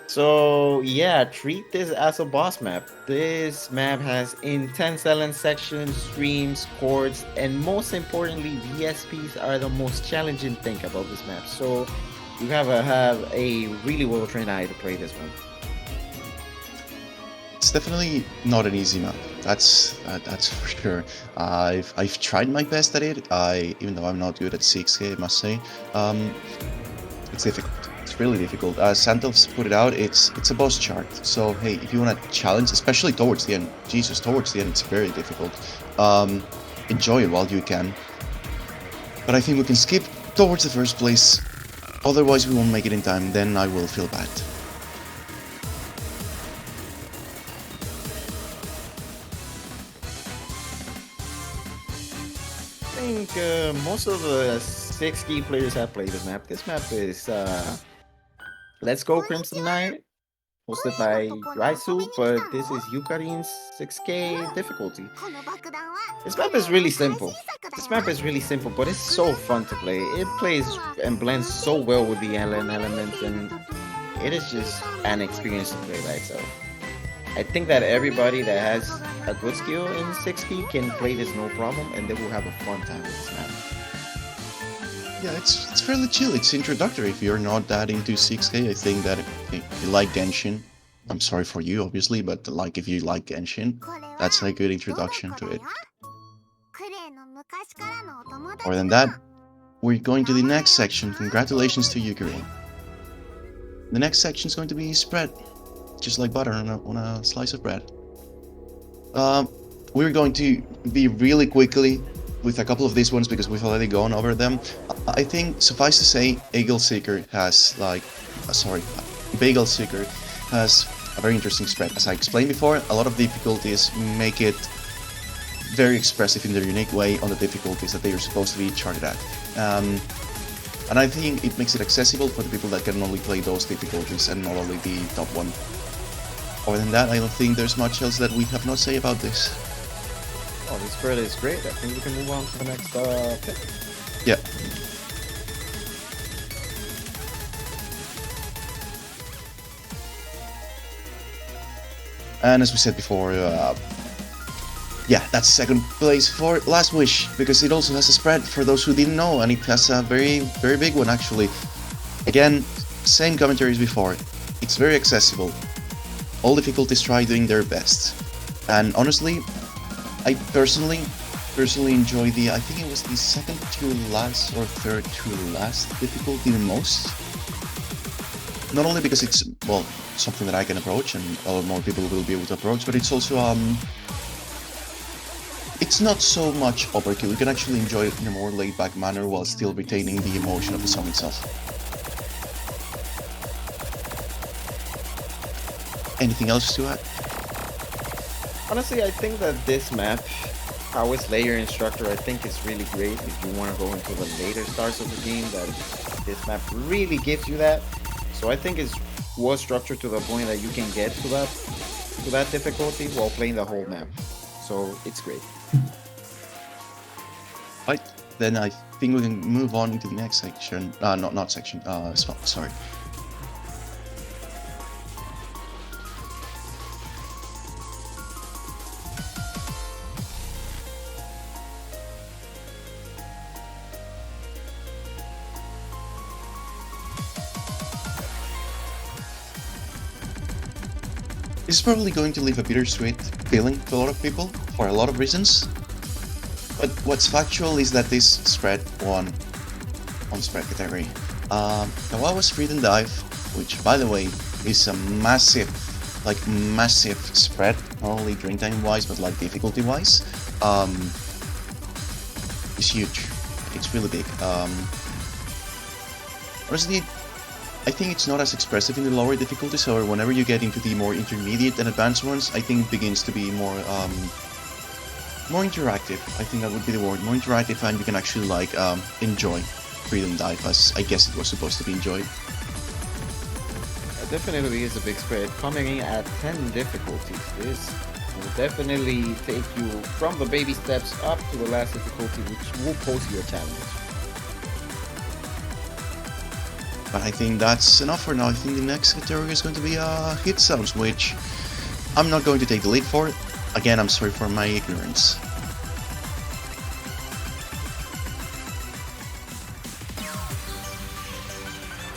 So yeah, treat this as a boss map. This map has intense LN sections, streams, chords, and most importantly, VSPs are the most challenging thing about this map. So you have a really well-trained eye to play this one. It's definitely not an easy map. That's for sure. I've tried my best at it. Even though I'm not good at 6K, I must say, it's difficult. It's really difficult. As Santos put it out, it's a boss chart. So hey, if you want to challenge, especially towards the end, towards the end, it's very difficult. Enjoy it while you can. But I think we can skip towards the 1st place. Otherwise, we won't make it in time. Then I will feel bad. I think most of the 6 key players have played this map. This map is Let's Go Crimson Knight, hosted by Raisu, but this is Yukarin's 6K difficulty. This map is really simple. But it's so fun to play. It plays and blends so well with the LN element, and it is just an experience to play by itself. I think that everybody that has a good skill in 6 key can play this no problem, and they will have a fun time with this map. Yeah, it's fairly chill. It's introductory if you're not that into 6K. I think that if you like Genshin, I'm sorry for you, obviously, but like if you like Genshin, that's a good introduction to it. Other than that, we're going to the next section. Congratulations to Yukarin. The next section is going to be spread, just like butter on a slice of bread. We're going to be really quickly with a couple of these ones because we've already gone over them. I think suffice to say, Bagel Seeker has a very interesting spread. As I explained before, a lot of difficulties make it very expressive in their unique way on the difficulties that they are supposed to be charted at. And I think it makes it accessible for the people that can only play those difficulties and not only the top one. Other than that, I don't think there's much else that we have not say about this. Oh, this spread is great. I think we can move on to the next pick. Yeah. And as we said before, yeah, that's 2nd place for Last Wish, because it also has a spread for those who didn't know, and it has a very, very big one actually. Again, same commentary as before. It's very accessible. All difficulties try doing their best. And honestly, I personally enjoy I think it was the 2nd to last or 3rd to last difficulty the most. Not only because it's, well, something that I can approach and a lot more people will be able to approach, but it's also, it's not so much overkill. You can actually enjoy it in a more laid-back manner while still retaining the emotion of the song itself. Anything else to add? Honestly, I think that this map, how it's layer instructor, I think is really great if you want to go into the later starts of the game that This map really gives you that. So I think it's well structured to the point that you can get to that difficulty while playing the whole map. So it's great. Right, then I think we can move on into the next section. Not section. Spot. Sorry. This is probably going to leave a bittersweet feeling to a lot of people for a lot of reasons. But what's factual is that this spread won on spread category. Now I was Freedom Dive, which by the way is a massive spread, not only drink time wise but like difficulty wise. It's huge. It's really big. Honestly, I think it's not as expressive in the lower difficulties, however, whenever you get into the more intermediate and advanced ones, I think it begins to be more interactive. I think that would be the word, more interactive, and you can actually like enjoy Freedom Dive as I guess it was supposed to be enjoyed. It definitely is a big spread. Coming in at 10 difficulties, this will definitely take you from the baby steps up to the last difficulty, which will pose you a challenge. But I think that's enough for now. I think the next category is going to be hit sounds, which I'm not going to take the lead for. Again, I'm sorry for my ignorance.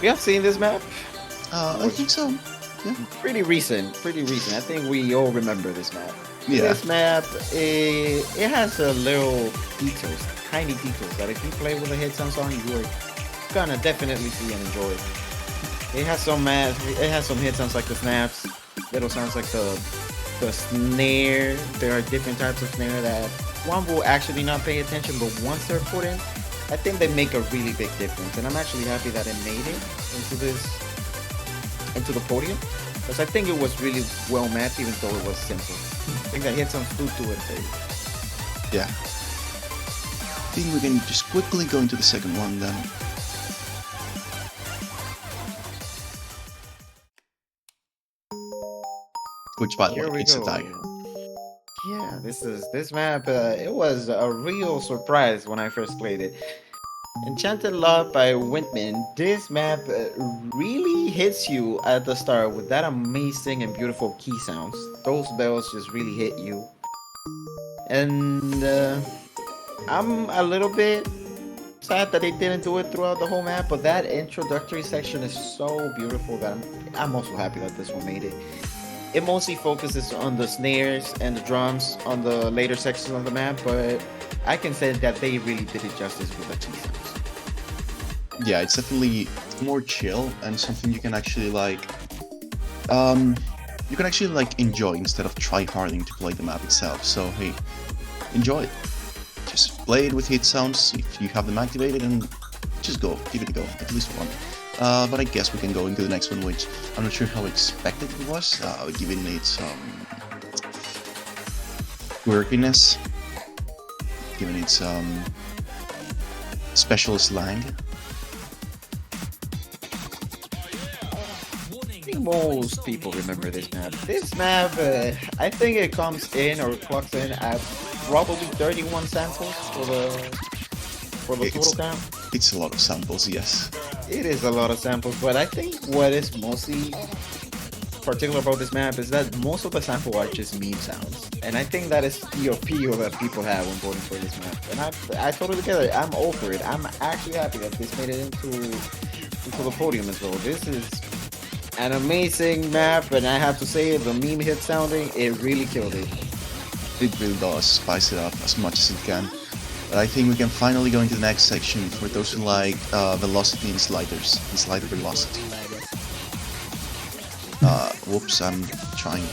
We have seen this map. I think so. Yeah. Pretty recent. I think we all remember this map. Yeah. This map, it has a little details, tiny details that if you play with a hit sound song, you are gonna definitely see and enjoy. It has some hit sounds like the snaps, little sounds like the snare. There are different types of snare that one will actually not pay attention, but once they're put in, I think they make a really big difference. And I'm actually happy that it made it into the podium, because I think it was really well mapped, even though it was simple. I think that hit sounds flew to it, baby. Yeah. I think we can just quickly go into the second one then. Which, by the way, it's a tie. Yeah, this map. It was a real surprise when I first played it. Enchanted Love by Windman. This map really hits you at the start with that amazing and beautiful key sounds. Those bells just really hit you. And I'm a little bit sad that they didn't do it throughout the whole map, but that introductory section is so beautiful that I'm also happy that this one made it. It mostly focuses on the snares and the drums on the later sections of the map, but I can say that they really did it justice with the key sounds. Yeah, it's definitely more chill and something you can actually like enjoy instead of try harding to play the map itself. So hey, enjoy it. Just play it with hit sounds if you have them activated and just go, give it a go, at least one. But I guess we can go into the next one, which I'm not sure how expected it was, given its quirkiness, given its special slang. I think most people remember this map. This map, I think it comes in or clocks in at probably 31 samples for the total count. It's a lot of samples, yes. It is a lot of samples, but I think what is mostly particular about this map is that most of the samples are just meme sounds. And I think that is the appeal that people have when voting for this map. And I totally get it. I'm all for it. I'm actually happy that this made it into the podium as well. This is an amazing map, and I have to say, the meme Hitsounding, it really killed it. It really does spice it up as much as it can. But I think we can finally go into the next section for those who like velocity and sliders, and slider velocity. Whoops, I'm trying.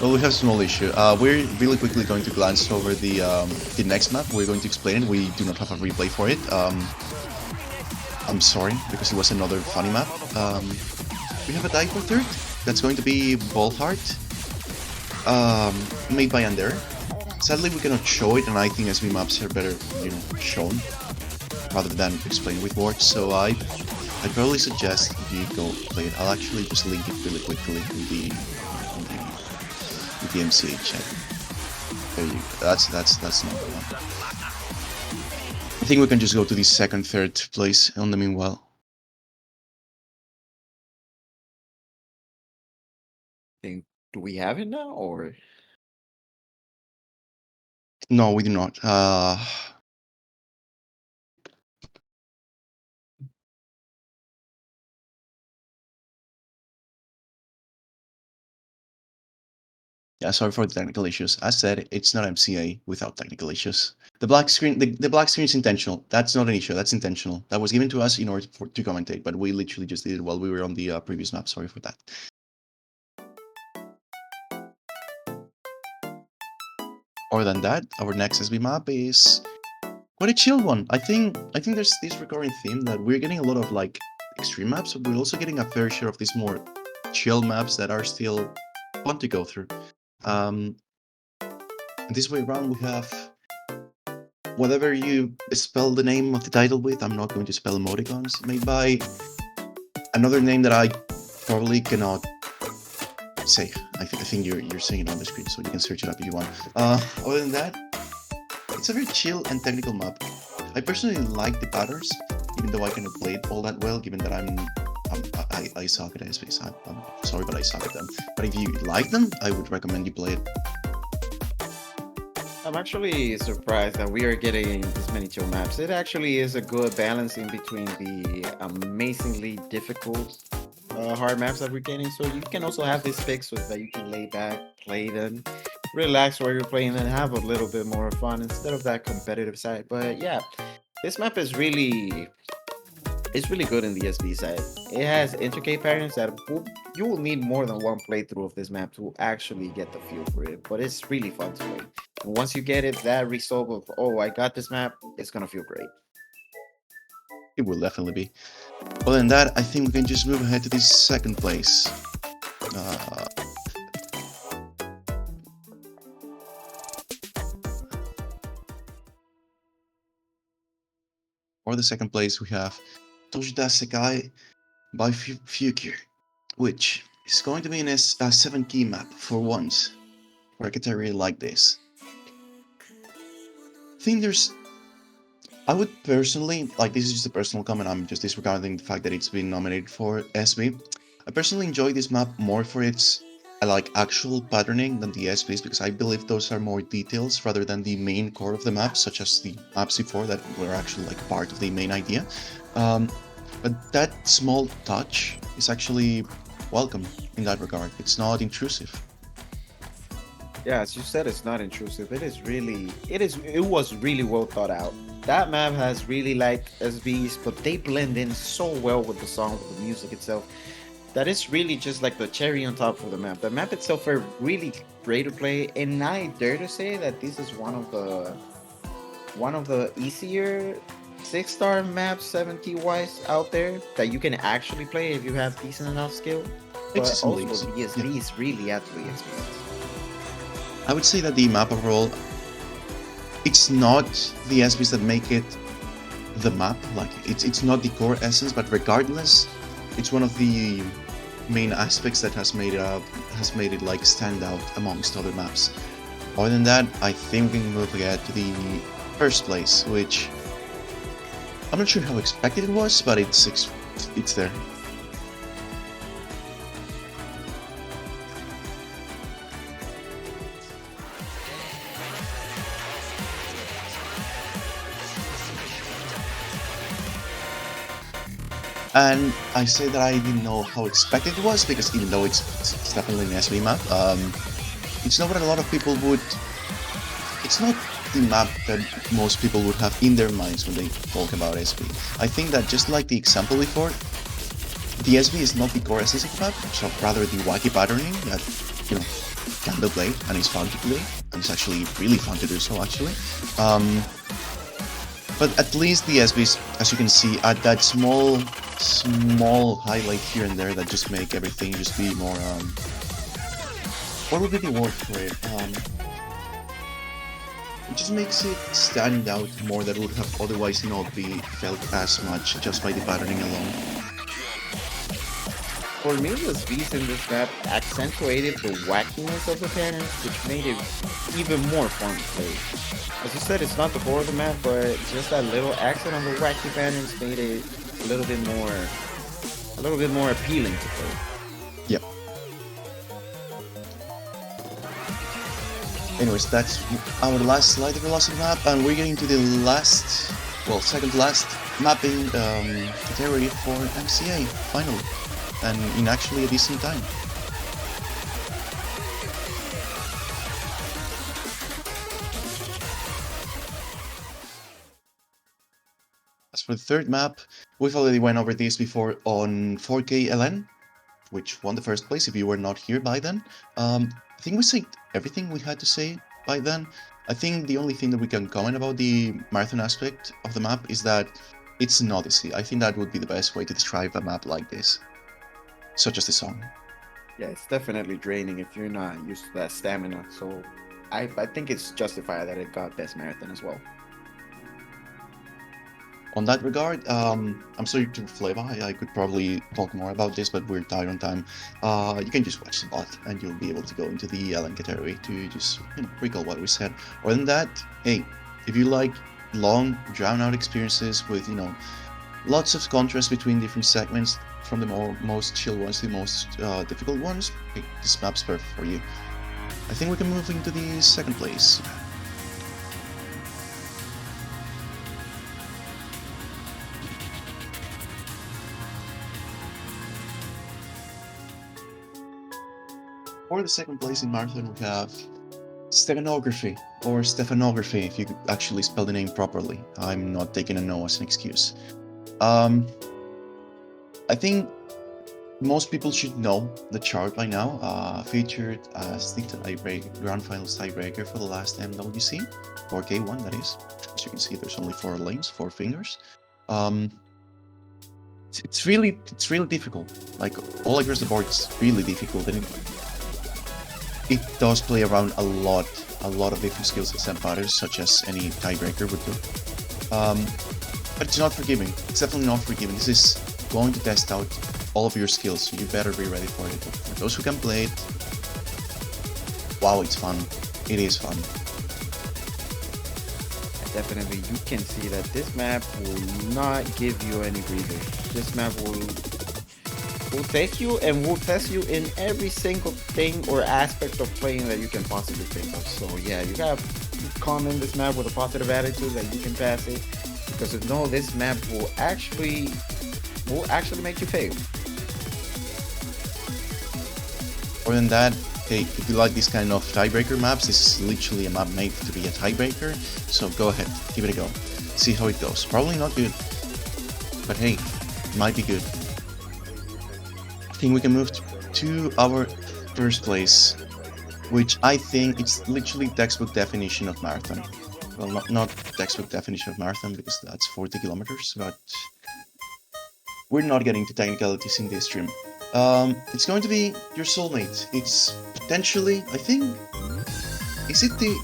Well, we have a small issue. We're really quickly going to glance over the next map. We're going to explain it. We do not have a replay for it. I'm sorry, because it was another funny map. We have a die for third. That's going to be Ballheart, made by Under. Sadly, we cannot show it, and I think SB maps are better, shown rather than explained with words. So I'd probably suggest if you go play it. I'll actually just link it really quickly in the MCA chat. There you go. That's not the one. I think we can just go to the second, third place on the meanwhile. Do we have it now, or? No, we do not. Yeah, sorry for the technical issues. As said, it's not MCA without technical issues. The black screen, the black screen is intentional. That's not an issue. That's intentional. That was given to us in order to commentate, but we literally just did it while we were on the previous map. Sorry for that. Other than that, our next SB map is quite a chill one. I think there's this recurring theme that we're getting a lot of like extreme maps, but we're also getting a fair share of these more chill maps that are still fun to go through. This way around, we have whatever you spell the name of the title with. I'm not going to spell emoticons, made by another name that I probably cannot say. I think you're seeing it on the screen, so you can search it up if you want. Other than that, it's a very chill and technical map. I personally like the patterns, even though I cannot play it all that well, given that I suck at SPs. I'm sorry, but I suck at them. But if you like them, I would recommend you play it. I'm actually surprised that we are getting this many chill maps. It actually is a good balance in between the amazingly difficult hard maps that we're getting. So you can also have this fix so that you can lay back, play them, relax while you're playing, and have a little bit more fun instead of that competitive side. But yeah, this map is really good in the SB side. It has intricate patterns that you will need more than one playthrough of this map to actually get the feel for it, but it's really fun to play. And once you get it, that result of, oh, I got this map, it's gonna feel great. It will definitely be. Other than that, I think we can just move ahead to the second place. For the second place, we have Toshida Sekai by Future, which is going to be a 7-key map for once, for a category like this. I would personally, like, this is just a personal comment, I'm just disregarding the fact that it's been nominated for SB. I personally enjoy this map more for its actual patterning than the SBs, because I believe those are more details rather than the main core of the map, such as the maps before that were actually like part of the main idea. But that small touch is actually welcome in that regard. It's not intrusive. Yeah, as you said, it's not intrusive. It was really well thought out. That map has really like SBs, but they blend in so well with the song, with the music itself, that it's really just like the cherry on top for the map. The map itself are really great to play, and I dare to say that this is one of the easier 6-star maps 7-key wise out there that you can actually play if you have decent enough skill. But also the SBs really add to the experience. I would say that the map overall, it's not the SBs that make it the map. Like it's not the core essence, but regardless, it's one of the main aspects that has made it like stand out amongst other maps. Other than that, I think we can move ahead to the first place, which I'm not sure how expected it was, but it's there. And I say that I didn't know how expected it was, because even though it's definitely an SB map, it's not what a lot of people would... It's not the map that most people would have in their minds when they talk about SB. I think that just like the example before, the SB is not the core essence of the map, so rather the wacky patterning that, can be played and is fun to play, and it's actually really fun to do so, actually. But at least the SBs, as you can see, add that small highlight here and there that just make everything just be more, what would be the word for it? It just makes it stand out more that would have otherwise not be felt as much just by the patterning alone. For me, the beats in this map accentuated the wackiness of the patterns, which made it even more fun to play. As you said, it's not the core of the map, but just that little accent on the wacky patterns made it a little bit more appealing to play. Yep. Anyways, that's our last slide velocity map, and we're getting to the last, well, second last mapping category for MCA, finally, and in actually a decent time. As for the third map, we've already went over this before on 4K LN, which won the first place if you were not here by then. I think we said everything we had to say by then. I think the only thing that we can comment about the marathon aspect of the map is that it's an odyssey. I think that would be the best way to describe a map like this, such as the song. Yeah, it's definitely draining if you're not used to that stamina. So I think it's justified that it got best marathon as well. On that regard, I'm sorry to Flava, I could probably talk more about this, but we're tight on time. You can just watch the bot and you'll be able to go into the LN category to just, recall what we said. Other than that, hey, if you like long, drawn-out experiences with, lots of contrast between different segments, from the most chill ones to the most difficult ones, hey, this map's perfect for you. I think we can move into the second place. For the second place in marathon, we have steganography, or Stefanography, if you actually spell the name properly. I'm not taking a no as an excuse. I think most people should know the chart by now. Featured as the Grand Finals tiebreaker for the last MWC, 4K1 that is. As you can see, there's only 4 lanes, 4 fingers. It's really difficult. Like, all across the board, it's really difficult. And it does play around a lot of different skill sets and patterns, such as any tiebreaker would do. But it's not forgiving. It's definitely not forgiving. This is going to test out all of your skills, so you better be ready for it. For those who can play it, wow, it's fun. It is fun. Definitely, you can see that this map will not give you any breathers. This map will take you and will test you in every single thing or aspect of playing that you can possibly think of. So yeah, you gotta come in this map with a positive attitude that you can pass it, because if no, this map will actually make you fail. Other than that, hey, if you like this kind of tiebreaker maps, this is literally a map made to be a tiebreaker, so go ahead, give it a go. See how it goes. Probably not good, but hey, it might be good. I think we can move to our first place, which I think it's literally textbook definition of marathon. Well, not textbook definition of marathon, because that's 40 kilometers, but we're not getting to technicalities in this stream. It's going to be your soulmate. It's potentially, I think, is it the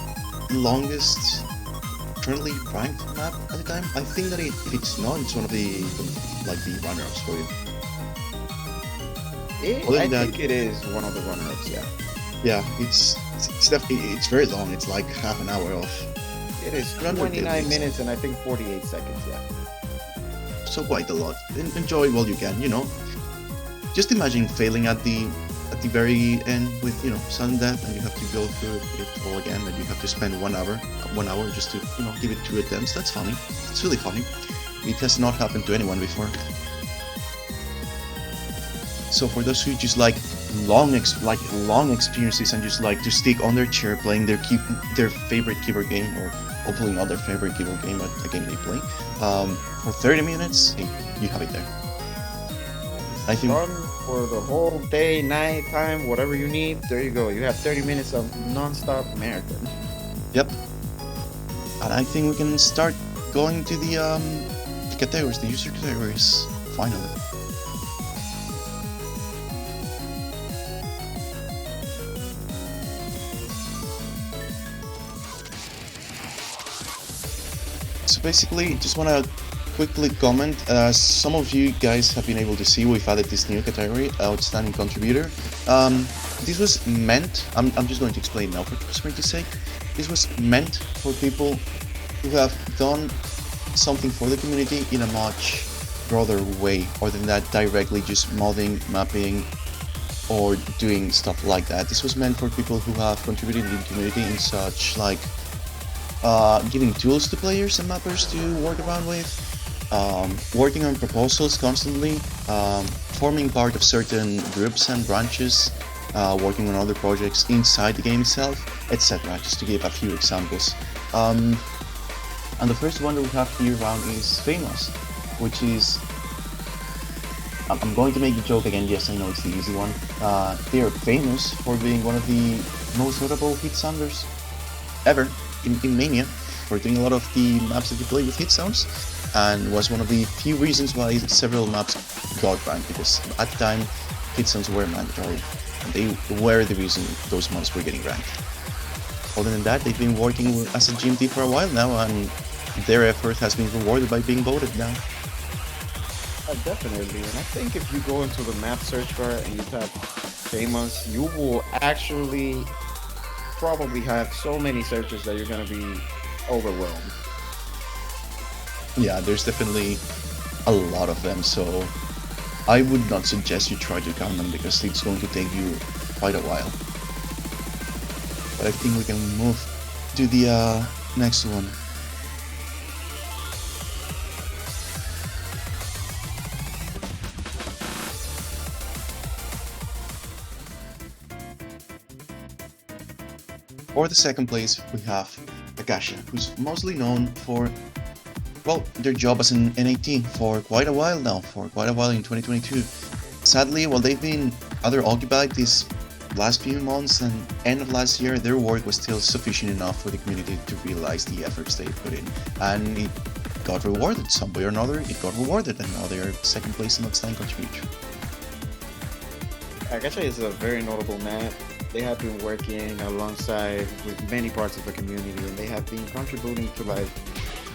longest currently ranked map at the time? I think that if it's not, it's one of the runner-ups for you. I think it is one of the runner-ups, yeah. Yeah, it's definitely, it's very long. It's like half an hour off. It is 29 minutes and I think 48 seconds, yeah. So quite a lot. Enjoy while you can, Just imagine failing at the very end with, sudden death, and you have to go through it all again, and you have to spend 1 hour just to, give it 2 attempts. That's funny. It's really funny. It has not happened to anyone before. So for those who just like long experiences and just like to stick on their chair playing their favorite keyboard game, or hopefully not their favorite keyboard game, but a game they play, for 30 minutes, hey, you have it there. I think run for the whole day, night time, whatever you need. There you go. You have 30 minutes of non-stop marathon. Yep. And I think we can start going to the categories, the user categories, finally. So basically, just want to quickly comment. Some of you guys have been able to see we've added this new category, outstanding contributor. This was meant, I'm just going to explain now for transparency's sake. This was meant for people who have done something for the community in a much broader way, other than that directly just modding, mapping, or doing stuff like that. This was meant for people who have contributed to the community in such like giving tools to players and mappers to work around with, working on proposals constantly, forming part of certain groups and branches, working on other projects inside the game itself, etc. Just to give a few examples. And the first one that we have here around is Famous, which is, I'm going to make the joke again, yes I know it's the easy one. They are famous for being one of the most notable Hitsounders ever in Mania, for doing a lot of the maps that you play with hit sounds, and was one of the few reasons why several maps got ranked, because at the time hit sounds were mandatory, and they were the reason those maps were getting ranked. Other than that, they've been working as a GMT for a while now, and their effort has been rewarded by being voted now. Definitely, and I think if you go into the map search bar and you type famous, you will actually probably have so many searches that you're going to be overwhelmed. Yeah, there's definitely a lot of them, so I would not suggest you try to count them because it's going to take you quite a while. But I think we can move to the next one. For the second place, we have Akasha, who's mostly known for, well, their job as an NAT for quite a while now, in 2022. Sadly, while they've been other occupied these last few months and end of last year, their work was still sufficient enough for the community to realize the efforts they put in, and it got rewarded some way or another. It got rewarded, and now they are second place in outstanding contributor. Akasha is a very notable map. They have been working alongside with many parts of the community, and they have been contributing to like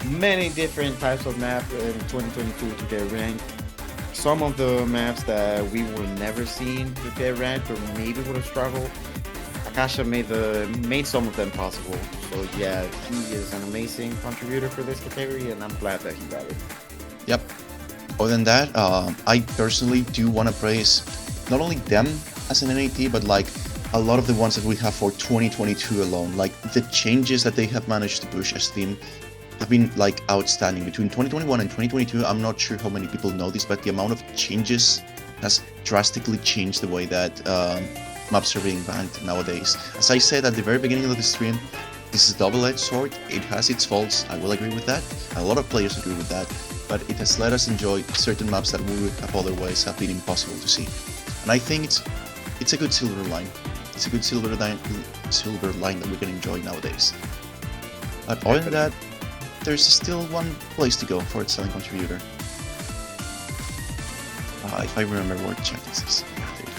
many different types of maps in 2022 to get ranked. Some of the maps that we were never seen to get ranked or maybe would have struggled, Akasha made some of them possible. So yeah, he is an amazing contributor for this category, and I'm glad that he got it. Yep. Other than that, I personally do want to praise not only them as an NAT, but like a lot of the ones that we have for 2022 alone. Like the changes that they have managed to push as team have been like outstanding. Between 2021 and 2022, I'm not sure how many people know this, but the amount of changes has drastically changed the way that maps are being ranked nowadays. As I said at the very beginning of the stream, this is a double-edged sword. It has its faults, I will agree with that. A lot of players agree with that, but it has let us enjoy certain maps that we would have otherwise have been impossible to see. And I think it's a good silver line. It's a good silver line that we can enjoy nowadays. But other than that, there's still one place to go for its selling contributor. If I remember where to check this is. Yeah, there you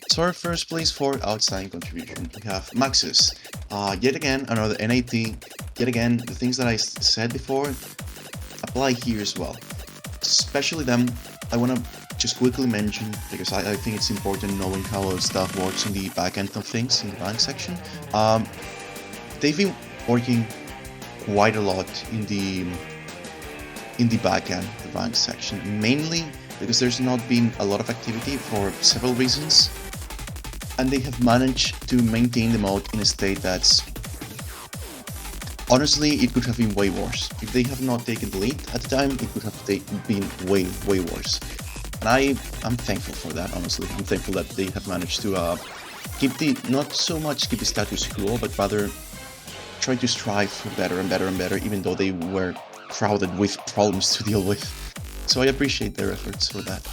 go. So our first place for outstanding contribution, we have Maxis. Yet again, another NAT. Yet again, the things that I said before apply here as well. Especially them, I want to just quickly mention, because I think it's important knowing how stuff works in the back end of things, in the rank section. They've been working quite a lot in the back end, the rank section, mainly because there's not been a lot of activity for several reasons, and they have managed to maintain the mode in a state that's, honestly, it could have been way worse. If they have not taken the lead at the time, it could have been way worse. And I'm thankful for that, honestly. I'm thankful that they have managed to not so much keep the status quo, but rather try to strive for better and better and better, even though they were crowded with problems to deal with. So I appreciate their efforts for that.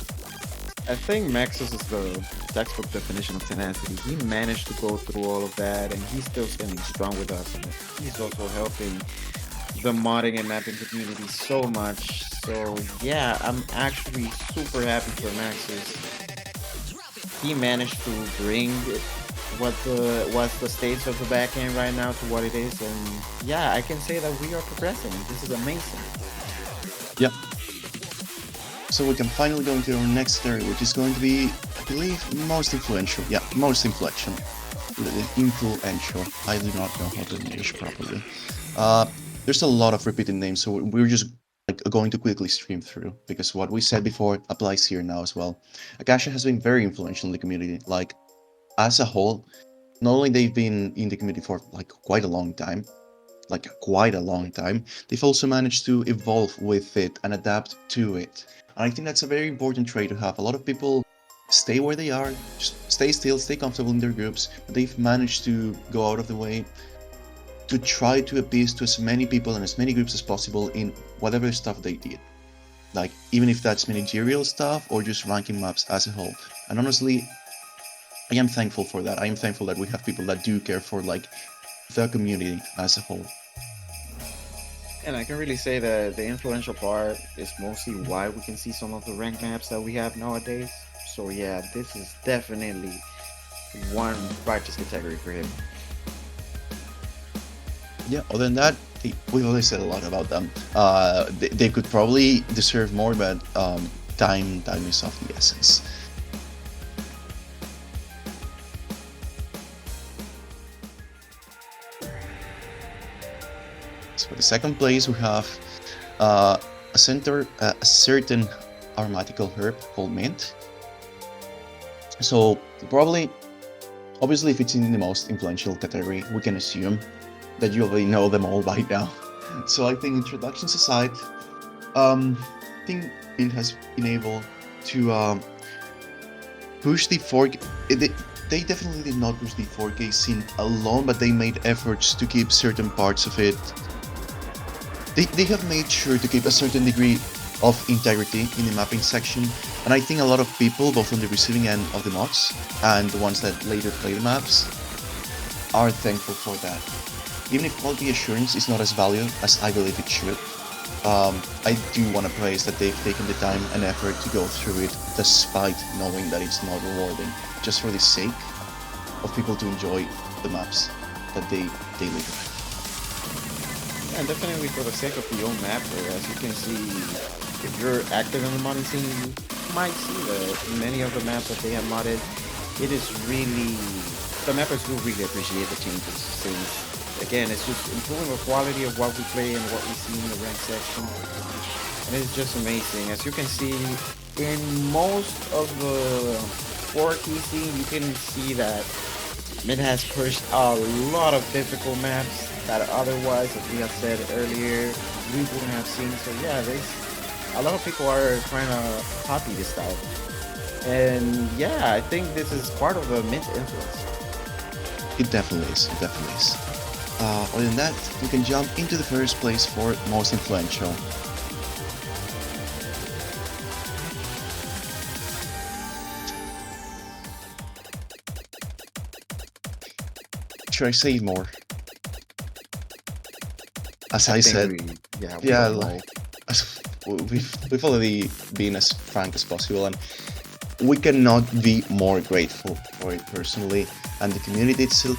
I think Maxis is the textbook definition of tenacity. He managed to go through all of that, and he's still standing strong with us. And he's also helping the modding and mapping community so much. So yeah, I'm actually super happy for Maxis. he managed to bring what's the stage of the back end right now to what it is, and yeah, I can say that we are progressing. This is amazing. Yeah. So we can finally go into our next area, which is going to be, I believe, most influential. Yeah, most influential. Influential. I do not know how to English properly. There's a lot of repeated names, so we're just like going to quickly stream through because what we said before applies here now as well. Akasha has been very influential in the community. Like as a whole, not only they've been in the community for like quite a long time, they've also managed to evolve with it and adapt to it. And I think that's a very important trait to have. A lot of people stay where they are, just stay still, stay comfortable in their groups, but they've managed to go out of the way to try to appease to as many people and as many groups as possible in whatever stuff they did. Like, even if that's managerial stuff or just ranking maps as a whole. And honestly, I am thankful for that. I am thankful that we have people that do care for like the community as a whole. And I can really say that the influential part is mostly why we can see some of the rank maps that we have nowadays. So yeah, this is definitely one righteous category for him. Yeah, other than that, we've already said a lot about them. They could probably deserve more, but time is of the essence. So for the second place, we have a certain aromatical herb called mint. So probably, obviously, if it's in the most influential category, we can assume that you already know them all by now. So I think introductions aside, I think mint has been able to push the 4K. They definitely did not push the 4K scene alone, but they made efforts to keep certain parts of it. They have made sure to keep a certain degree of integrity in the mapping section, and I think a lot of people, both on the receiving end of the mods and the ones that later play the maps, are thankful for that. Even if quality assurance is not as valued as I believe it should, I do want to praise that they've taken the time and effort to go through it despite knowing that it's not rewarding, just for the sake of people to enjoy the maps that they live in. And definitely for the sake of the own mapper, as you can see, if you're active in the modding scene, you might see that many of the maps that they have modded, it is really, the mappers will really appreciate the changes, since again, it's just improving the quality of what we play and what we see in the rank section. And it's just amazing. As you can see, in most of the 4K scene, you can see that Mint has pushed a lot of difficult maps that otherwise, as we have said earlier, we wouldn't have seen. So yeah, a lot of people are trying to copy this style. And yeah, I think this is part of the Mint influence. It definitely is. Other than that, we can jump into the first place for most influential. Should I say more? As I said, we've already been as frank as possible, and we cannot be more grateful for it personally. And the community itself,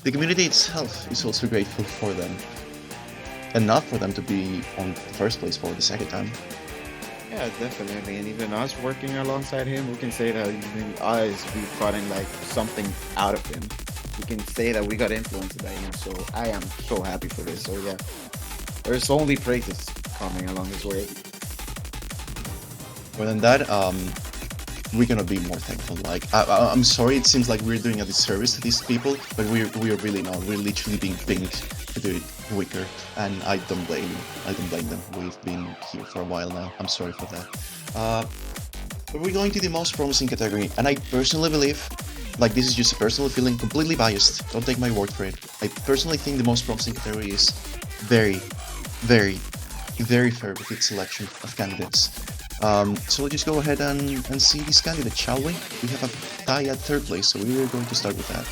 the community itself is also grateful for them, and not for them to be on the first place for the second time. Yeah, definitely. And even us working alongside him, we can say that even us, we've gotten like something out of him. We can say that we got influenced by him. So I am so happy for this. So yeah, there's only praises coming along his way. More than that, we cannot be more thankful. Like, I'm sorry, it seems like we're doing a disservice to these people, but we are really not. We're literally being pinked to do it quicker, and I don't blame them. We've been here for a while now. I'm sorry for that. But we're going to the most promising category, and I personally believe, like, this is just a personal feeling, completely biased. Don't take my word for it. I personally think the most promising category is very, very, very fair with its selection of candidates. So we'll just go ahead and see these candidates, shall we? We have a tie at third place, so we are going to start with that.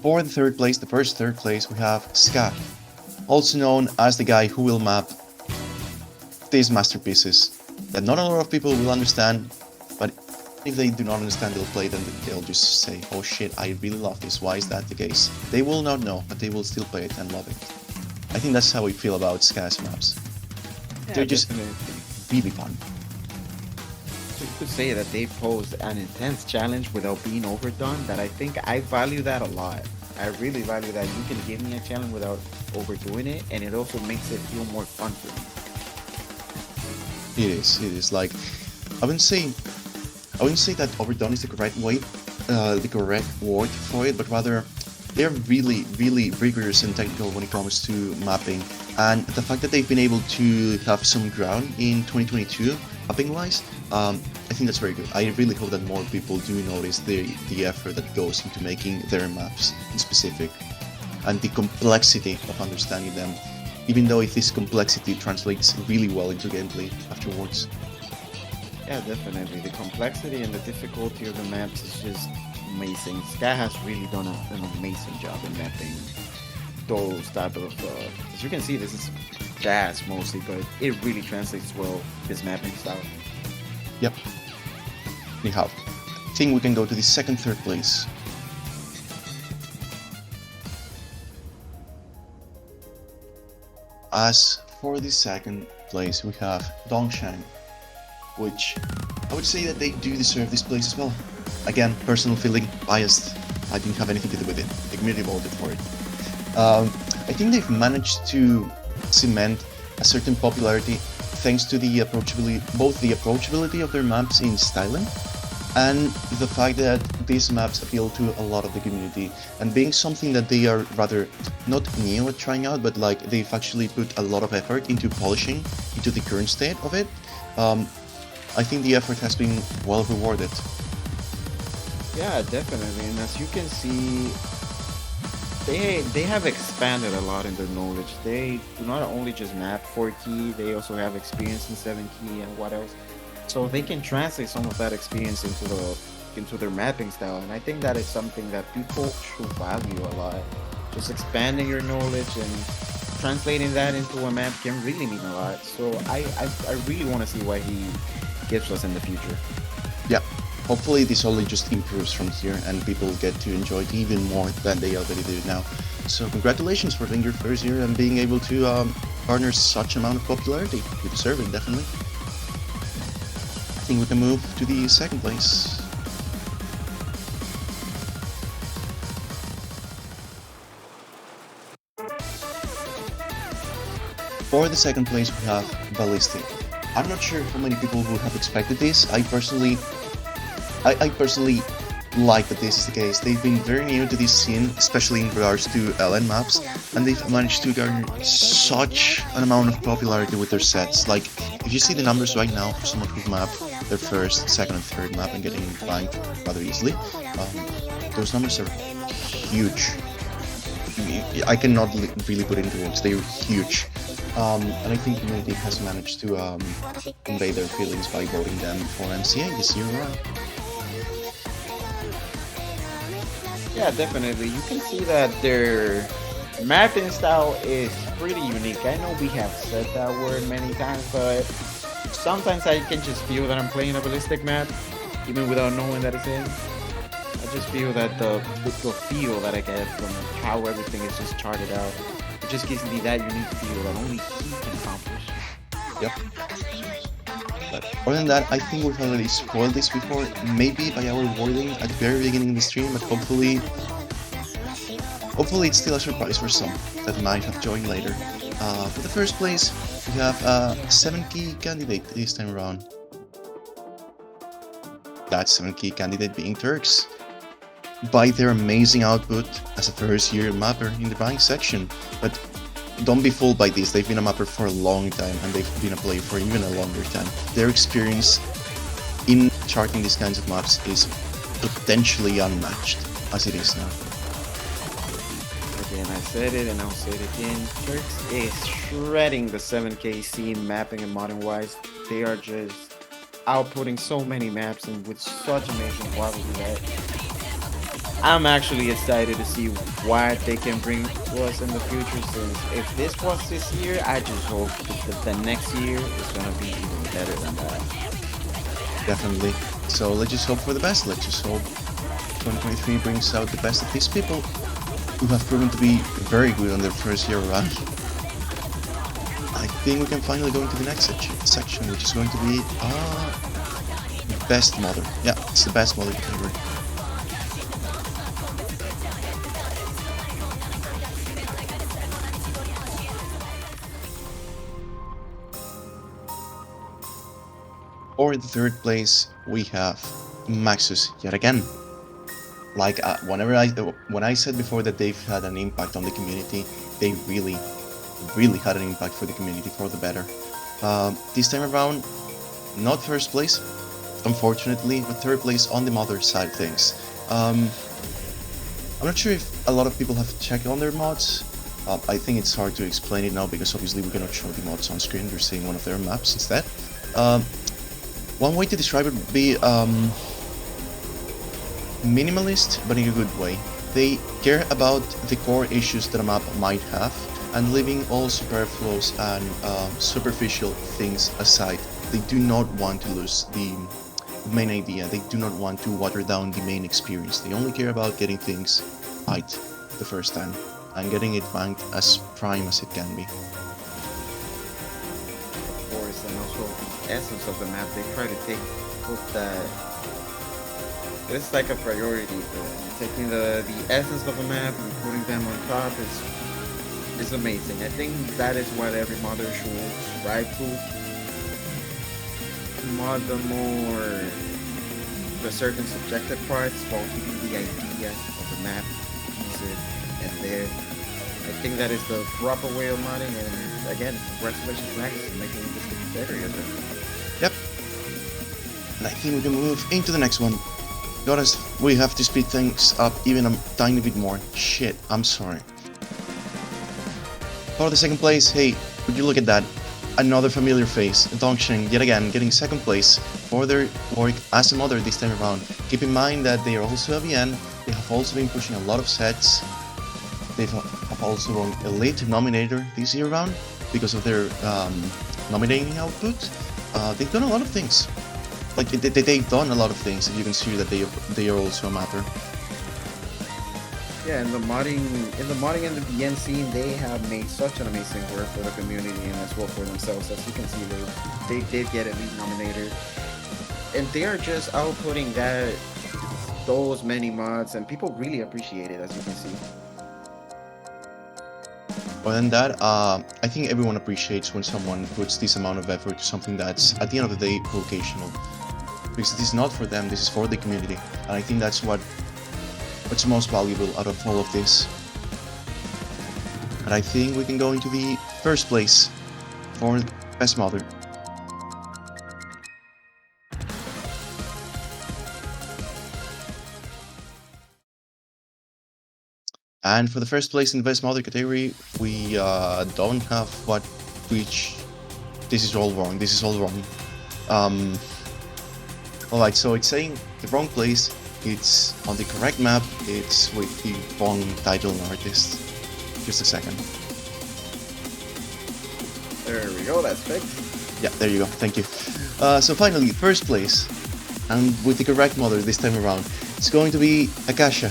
For the third place, the first third place, we have Ska. also known as the guy who will map these masterpieces that not a lot of people will understand, but if they do not understand, they'll play them, they'll just say, oh shit, I really love this, why is that the case? They will not know, but they will still play it and love it. I think that's how we feel about SCAS maps. Yeah, They're just definitely. really fun. You could say that they pose an intense challenge without being overdone, that I think I value that a lot. I really value that you can give me a challenge without overdoing it, and it also makes it feel more fun for me. It is like, I wouldn't say that overdone is the correct way, the correct word for it, but rather they're really, really rigorous and technical when it comes to mapping. And the fact that they've been able to have some ground in 2022, mapping-wise, I think that's very good. I really hope that more people do notice the effort that goes into making their maps in specific, and the complexity of understanding them, even though if this complexity translates really well into gameplay afterwards. Yeah, definitely. The complexity and the difficulty of the maps is just amazing. Sky has really done an amazing job in mapping those type of. As you can see, this is jazz mostly, but it really translates well this mapping style. Yep. Anyhow, I think we can go to the second, third place. As for the second place, we have Dongshan, which I would say that they do deserve this place as well. Again, personal feeling, biased. I didn't have anything to do with it. The community voted for it. I think they've managed to cement a certain popularity thanks to the approachability, both the approachability of their maps in styling and the fact that these maps appeal to a lot of the community, and being something that they are rather not new at trying out, but like they've actually put a lot of effort into polishing into the current state of it. I think the effort has been well rewarded. Yeah, definitely. And as you can see, they have expanded a lot in their knowledge. They do not only just map 4 key, they also have experience in 7 key and what else. So they can translate some of that experience into their mapping style, and I think that is something that people should value a lot. Just expanding your knowledge and translating that into a map can really mean a lot. So I really want to see what he gives us in the future. Yeah, hopefully this only just improves from here and people get to enjoy it even more than they already do now. So congratulations for being your first year and being able to garner such amount of popularity. You deserve it, definitely. I think we can move to the second place. For the second place, we have Ballistic. I'm not sure how many people would have expected this. I personally like that this is the case. They've been very new to this scene, especially in regards to LN maps, and they've managed to garner such an amount of popularity with their sets. Like, if you see the numbers right now for someone who've mapped their first, second, and third map and getting ranked rather easily, those numbers are huge. I cannot really put it into words. They're huge. And I think the community has managed to convey their feelings by voting them for MCA this year around. Yeah, definitely. You can see that their mapping style is pretty unique. I know we have said that word many times, but sometimes I can just feel that I'm playing a ballistic map, even without knowing that it's in. I just feel that the feel that I get from how everything is just charted out, it just gives me that unique feel that only he can accomplish. Yep. But other than that, I think we've already spoiled this before, maybe by our wording at the very beginning of the stream, but hopefully it's still a surprise for some that might have joined later. For the first place, we have a 7 key candidate this time around. That 7 key candidate being Turks, by their amazing output as a first year mapper in the rank section. But don't be fooled by this, they've been a mapper for a long time and they've been a player for even a longer time. Their experience in charting these kinds of maps is potentially unmatched as it is now. Again, I said it and I'll say it again. Turks is shredding the 7K scene mapping and modern wise. They are just outputting so many maps and with such amazing quality that I'm actually excited to see what they can bring to us in the future. Since if this was this year, I just hope that the next year is gonna be even better than that. Definitely. So let's just hope for the best. Let's just hope 2023 brings out the best of these people who have proven to be very good on their first year around. I think we can finally go into the next section, which is going to be best mother. Yeah, it's the best mother category. For the third place, we have Maxus yet again. Like when I said before that they've had an impact on the community, they really had an impact for the community for the better. This time around, not first place, unfortunately, but third place on the mother side of things. I'm not sure if a lot of people have checked on their mods. I think it's hard to explain it now because obviously we cannot show the mods on screen. They're seeing one of their maps instead. One way to describe it would be minimalist, but in a good way. They care about the core issues that a map might have, and leaving all superfluous and superficial things aside. They do not want to lose the main idea. They do not want to water down the main experience. They only care about getting things right the first time and getting it ranked as prime as it can be. Of course, and also the essence of the map. They try to put that. It's like a priority for them. Taking the essence of a map and putting them on top is amazing. I think that is what every modder should strive to. Mod the certain subjective parts while keeping the idea of the map, use it, and there. I think that is the proper way of modding, and again, congratulations Max on making this better. Yep. And I think we can move into the next one. Notice we have to speed things up even a tiny bit more. Shit, I'm sorry. For the second place, hey, would you look at that? Another familiar face, Dongsheng, yet again, getting second place for their work as a mother this time around. Keep in mind that they are also a VN, they have also been pushing a lot of sets. They have also won Elite Nominator this year around because of their nominating output. They've done a lot of things. Like they've done a lot of things, and you can see that they are also a matter. Yeah, in the modding and the VN scene, they have made such an amazing work for the community and as well for themselves. As you can see, they did get Elite Nominator, and they are just outputting those many mods, and people really appreciate it, as you can see. More than that, I think everyone appreciates when someone puts this amount of effort to something that's, at the end of the day, vocational. Because this is not for them, this is for the community. And I think that's what's most valuable out of all of this. And I think we can go into the first place for Best Mother. And for the first place in the Best Mother category, we don't have which. This is all wrong. This is all wrong. Alright, so it's saying the wrong place. It's on the correct map. It's with the wrong title and artist. Just a second. There we go. That's fixed. Yeah, there you go. Thank you. So finally, first place, and with the correct mother this time around, it's going to be Akasha.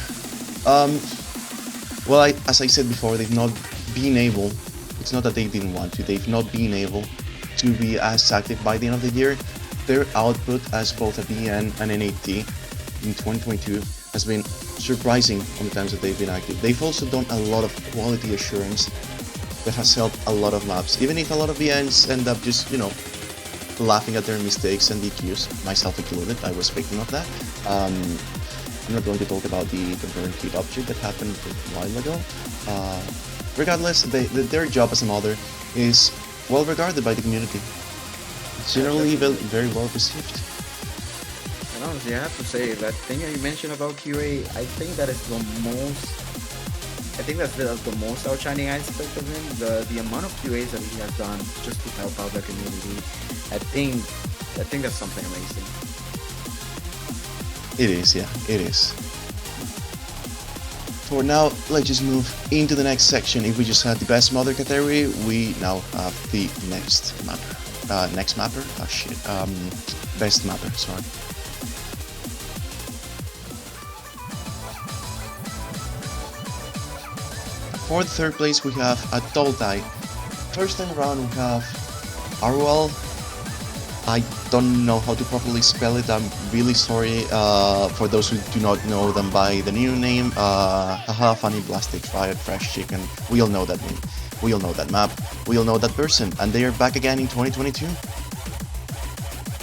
Well, as I said before, they've not been able, it's not that they didn't want to, they've not been able to be as active by the end of the year. Their output as both a BN and an AT in 2022 has been surprising on the times that they've been active. They've also done a lot of quality assurance that has helped a lot of maps, even if a lot of VNs end up just, laughing at their mistakes and DQs, myself included. I was victim of that. I'm not going to talk about the burn kit object that happened a while ago. Regardless, their job as a mother is well regarded by the community. It's generally very well received. And honestly, I have to say, that thing that you mentioned about QA, I think that is the most outshining aspect of him. The amount of QAs that he has done just to help out the community. I think that's something amazing. It is, yeah, it is. for now, let's just move into the next section. If we just had the best mother category, we now have the next mapper. Next mapper? Oh shit. Best mapper, sorry. For the third place, we have a double tie. First time around, we have Arwell. I don't know how to properly spell it. I'm really sorry for those who do not know them by the new name. Haha, funny plastic fried fresh chicken. We all know that name. We all know that map. We all know that person. And they are back again in 2022.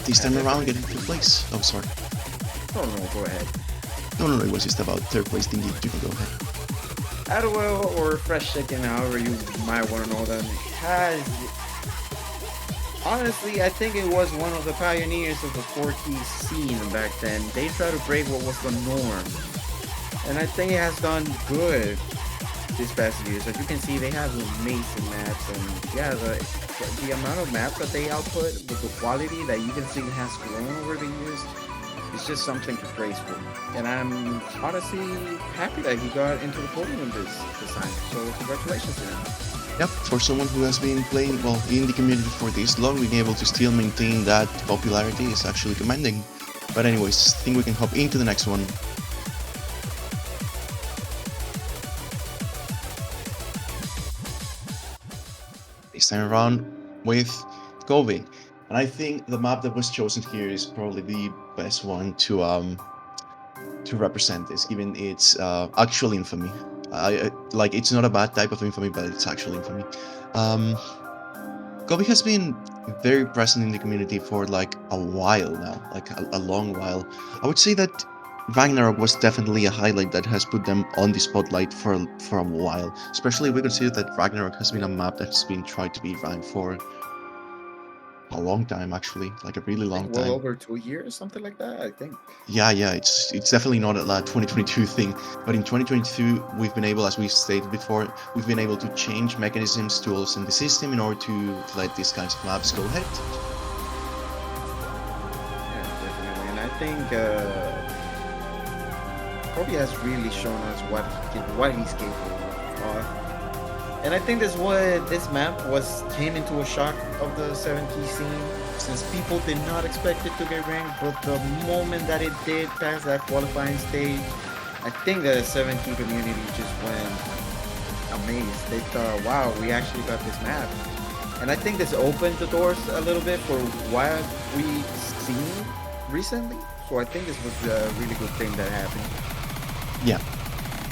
This time around, getting third place. Oh, sorry. Oh no, go ahead. No, it was just about third place thingy. You can go ahead. Adwell or Fresh Chicken, however you might want to know them, has... Honestly, I think it was one of the pioneers of the 4T scene back then. They tried to break what was the norm. And I think it has done good this past years. As you can see, they have amazing maps. And yeah, the amount of maps that they output with the quality that you can see has grown over the years. It's just something to praise for. And I'm honestly happy that he got into the podium this time. So congratulations to him. Yep, for someone who has been playing, well, in the community for this long, being able to still maintain that popularity is actually commending. But anyways, I think we can hop into the next one. This time around with Kobe. And I think the map that was chosen here is probably the best one to represent this, given its actual infamy. Like, it's not a bad type of infamy, but it's actually infamy. Kobe has been very present in the community for like a while now, like a long while. I would say that Ragnarok was definitely a highlight that has put them on the spotlight for a while. Especially if we consider that Ragnarok has been a map that's been tried to be ranked for a long time, actually, like a really long time. Well over 2 years, something like that, I think. Yeah, it's definitely not a 2022 thing, but in 2022 we've been able, as we stated before, we've been able to change mechanisms, tools, and the system in order to let these kinds of maps go ahead. Yeah, definitely, and I think Kobe has really shown us what he's capable of. And I think that's what this map came into a shock of the 7T scene, since people did not expect it to get ranked, but the moment that it did pass that qualifying stage, I think the 7T community just went amazed. They thought, wow, we actually got this map. And I think this opened the doors a little bit for what we've seen recently. So I think this was a really good thing that happened. Yeah.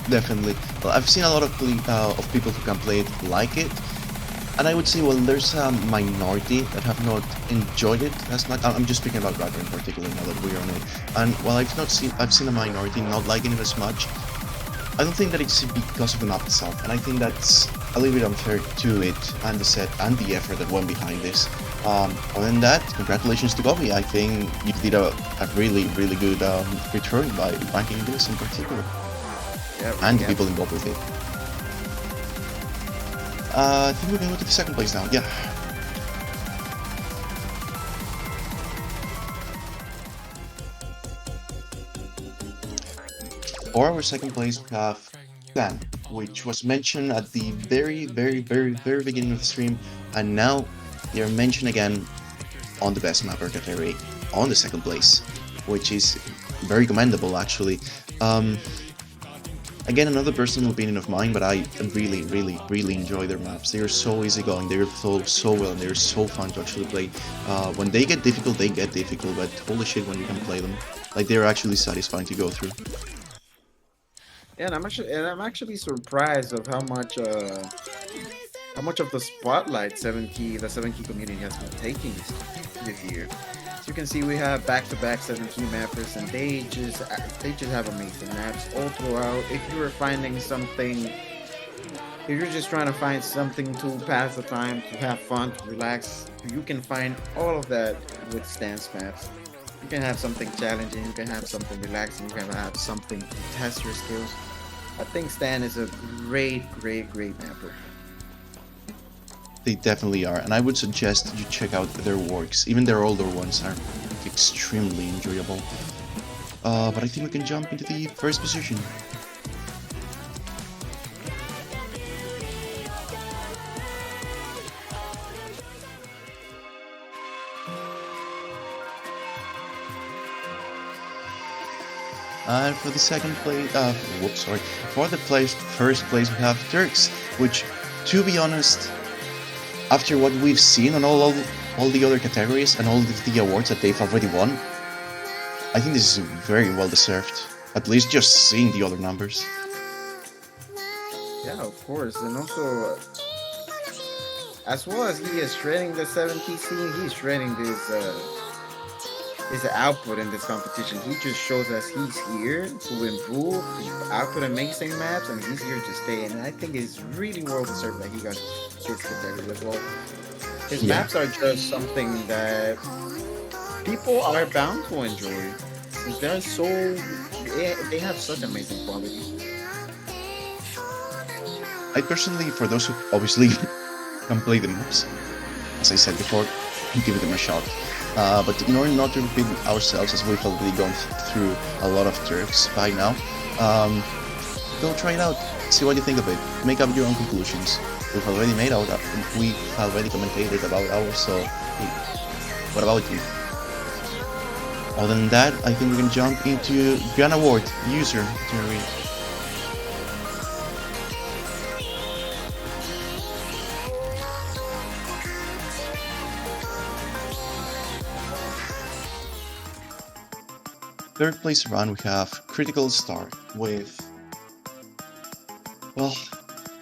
Definitely. Well, I've seen a lot of people who can play it like it, and I would say, well, there's a minority that have not enjoyed it as much. I'm just speaking about Ragnarok in particular now that we're on it. And while I've seen a minority not liking it as much, I don't think that it's because of the map itself, and I think that's a little bit unfair to it and the set and the effort that went behind this. Other than that, congratulations to Gobi. I think you did a really good return by ranking this in particular. Yeah, And the people involved with it. I think we're gonna go to the second place now. Yeah. For our second place, we have Stan, which was mentioned at the very beginning of the stream, and now they're mentioned again on the best mapper category on the second place, which is very commendable, actually. Again, another personal opinion of mine, but I really enjoy their maps. They are so easygoing, they flow so well, and they're so fun to actually play. When they get difficult, but holy shit when you can play them. Like, they're actually satisfying to go through. Yeah, and I'm actually surprised of how much of the spotlight the 7T community has been taking this year. As you can see, we have back-to-back 7T mappers, and they just have amazing maps all throughout. If you're just trying to find something to pass the time, to have fun, to relax, you can find all of that with Stan's maps. You can have something challenging, you can have something relaxing, you can have something to test your skills. I think Stan is a great mapper. They definitely are, and I would suggest you check out their works. Even their older ones are extremely enjoyable. But I think we can jump into the first position. And for the second place, for the first place we have Turks, which, to be honest, after what we've seen on all the other categories and all the awards that they've already won, I think this is very well deserved. At least just seeing the other numbers. Yeah, of course, and also, as well as he is shredding the 70 scene, he's shredding his output in this competition. He just shows us he's here to improve output and mixing maps, and he's here to stay. And I think it's really well deserved that he got this category as well. His maps are just something that people are bound to enjoy. They're so they have such amazing quality. I personally, for those who obviously can play the maps, as I said before, give them a shot. But in order not to repeat ourselves, as we've already gone through a lot of Turks by now, go try it out, see what you think of it, make up your own conclusions. We've already commentated about ours, so hey, what about you? Other than that, I think we can jump into Grand Award user category. Third place round, we have Critical Star with, well,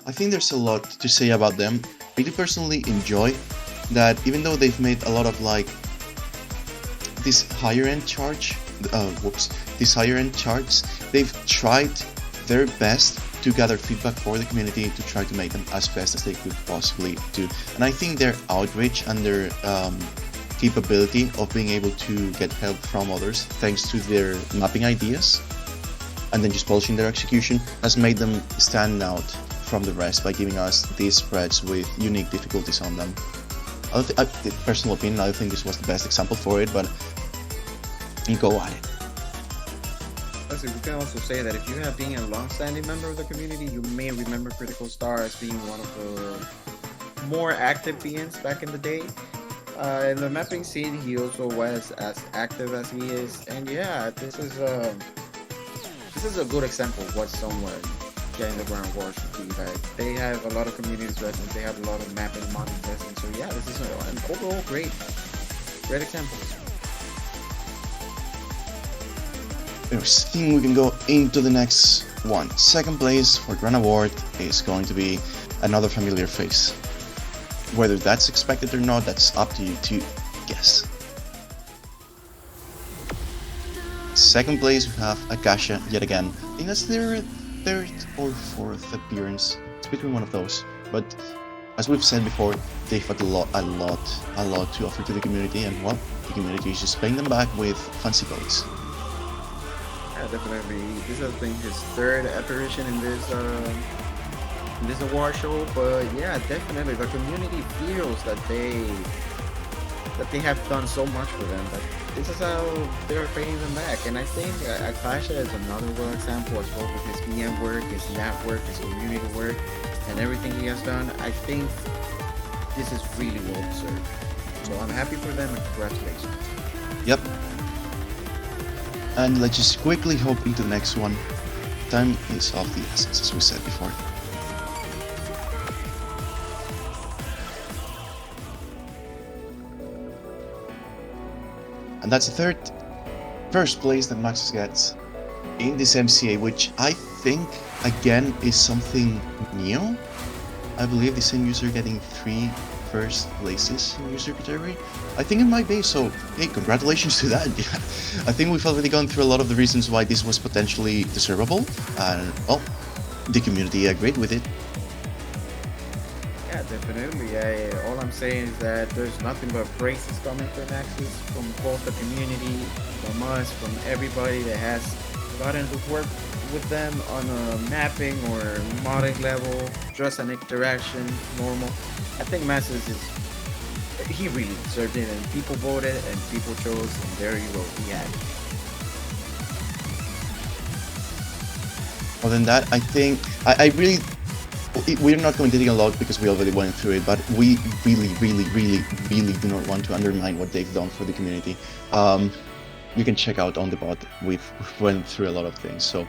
I think there's a lot to say about them. I do personally enjoy that, even though they've made a lot of like this higher end charts, they've tried their best to gather feedback for the community to try to make them as best as they could possibly do. And I think their outreach and their capability of being able to get help from others thanks to their mapping ideas and then just polishing their execution has made them stand out from the rest by giving us these spreads with unique difficulties on them. Personal opinion, I think this was the best example for it, but you go at it. We can also say that if you have been a long-standing member of the community, you may remember Critical Star as being one of the more active beings back in the day. In the mapping scene, he also was as active as he is, and yeah, this is a good example of what someone getting the Grand Award should be. Like, they have a lot of community presence, they have a lot of mapping, modding testing, so yeah, this is an overall great example. I think we can go into the next one. Second place for Grand Award is going to be another familiar face. Whether that's expected or not, that's up to you to guess. Second place, we have Akasha yet again. I think that's their third or fourth appearance. It's between one of those. But as we've said before, they've had a lot to offer to the community, and well, the community is just paying them back with fancy clothes. Yeah, definitely. This has been his third apparition in this award show, but yeah, definitely the community feels that they have done so much for them that this is how they're paying them back. And I think Akasha is another well example as well with his VM work, his lab work, his community work, and everything he has done. I think this is really well deserved. So I'm happy for them and congratulations. Yep. And let's just quickly hop into the next one. Time is of the essence, as we said before. And that's the first place that Maxis gets in this MCA, which I think, again, is something new. I believe the same user getting 3 first places in user category. I think it might be, so hey, congratulations to that. I think we've already gone through a lot of the reasons why this was potentially deservable, and well, the community agreed with it. Yeah, definitely. All I'm saying is that there's nothing but praises coming from Maxis, from both the community, from us, from everybody that has gotten to work with them on a mapping or modding level, just an interaction, normal. I think Maxis he really deserved it, and people voted and people chose, and there you go, he had it. Other than that, I think I really, we're not going to dig a lot because we already went through it, but we really do not want to undermine what they've done for the community. you can check out on the bot. We've went through a lot of things. So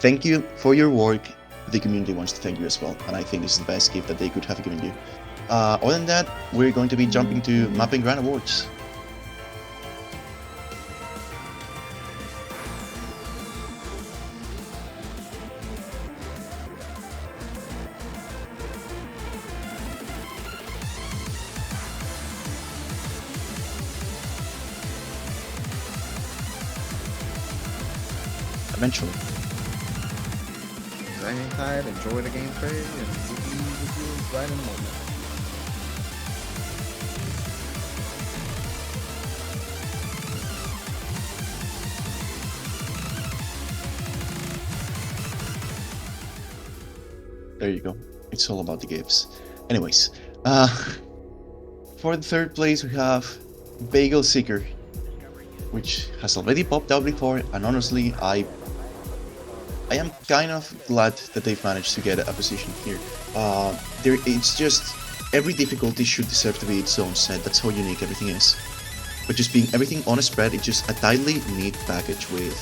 thank you for your work. The community wants to thank you as well, and I think this is the best gift that they could have given you. Other than that, we're going to be jumping to Mapping Grand Awards. Eventually. Hang tight, enjoy the gameplay, and we'll be with you right in a moment. There you go. It's all about the gifts. Anyways, for the third place we have Bagel Seeker, which has already popped out before, and honestly, I am kind of glad that they've managed to get a position here. It's just every difficulty should deserve to be its own set. That's how unique everything is. But just being everything on a spread, it's just a tightly neat package with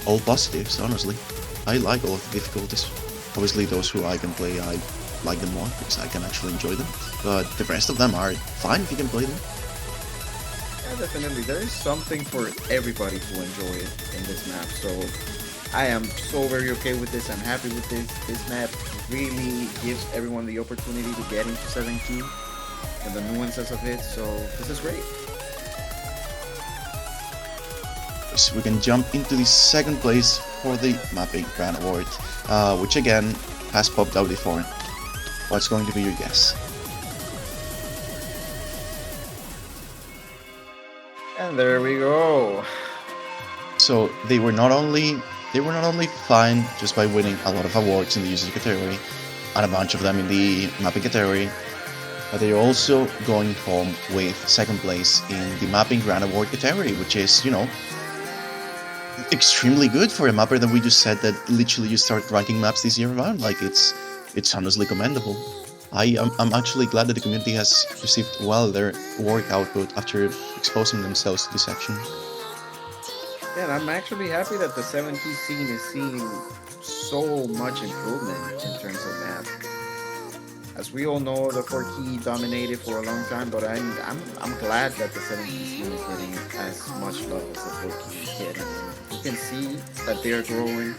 all positives. Honestly, I like all of the difficulties. Obviously, those who I can play, I like them more because I can actually enjoy them. But the rest of them are fine if you can play them. Yeah, definitely. There is something for everybody to enjoy in this map. So I am so very okay with this. I'm happy with this. This map really gives everyone the opportunity to get into 7 key and the nuances of it. So this is great. So we can jump into the second place for the Mapping Grand Award, which again has popped out before. What's going to be your guess? And there we go. So they were not only fine just by winning a lot of awards in the user category and a bunch of them in the mapping category, but they're also going home with second place in the Mapping Grand Award category, which is, you know, extremely good for a mapper that we just said that literally you start ranking maps this year around. Like it's honestly commendable. I'm actually glad that the community has received well their work output after exposing themselves to this action. Yeah, and I'm actually happy that the 7 key scene is seeing so much improvement in terms of map. As we all know, the 4 key dominated for a long time, but I'm glad that the 7 key scene is getting as much love as the 4 key is getting. You can see that they're growing.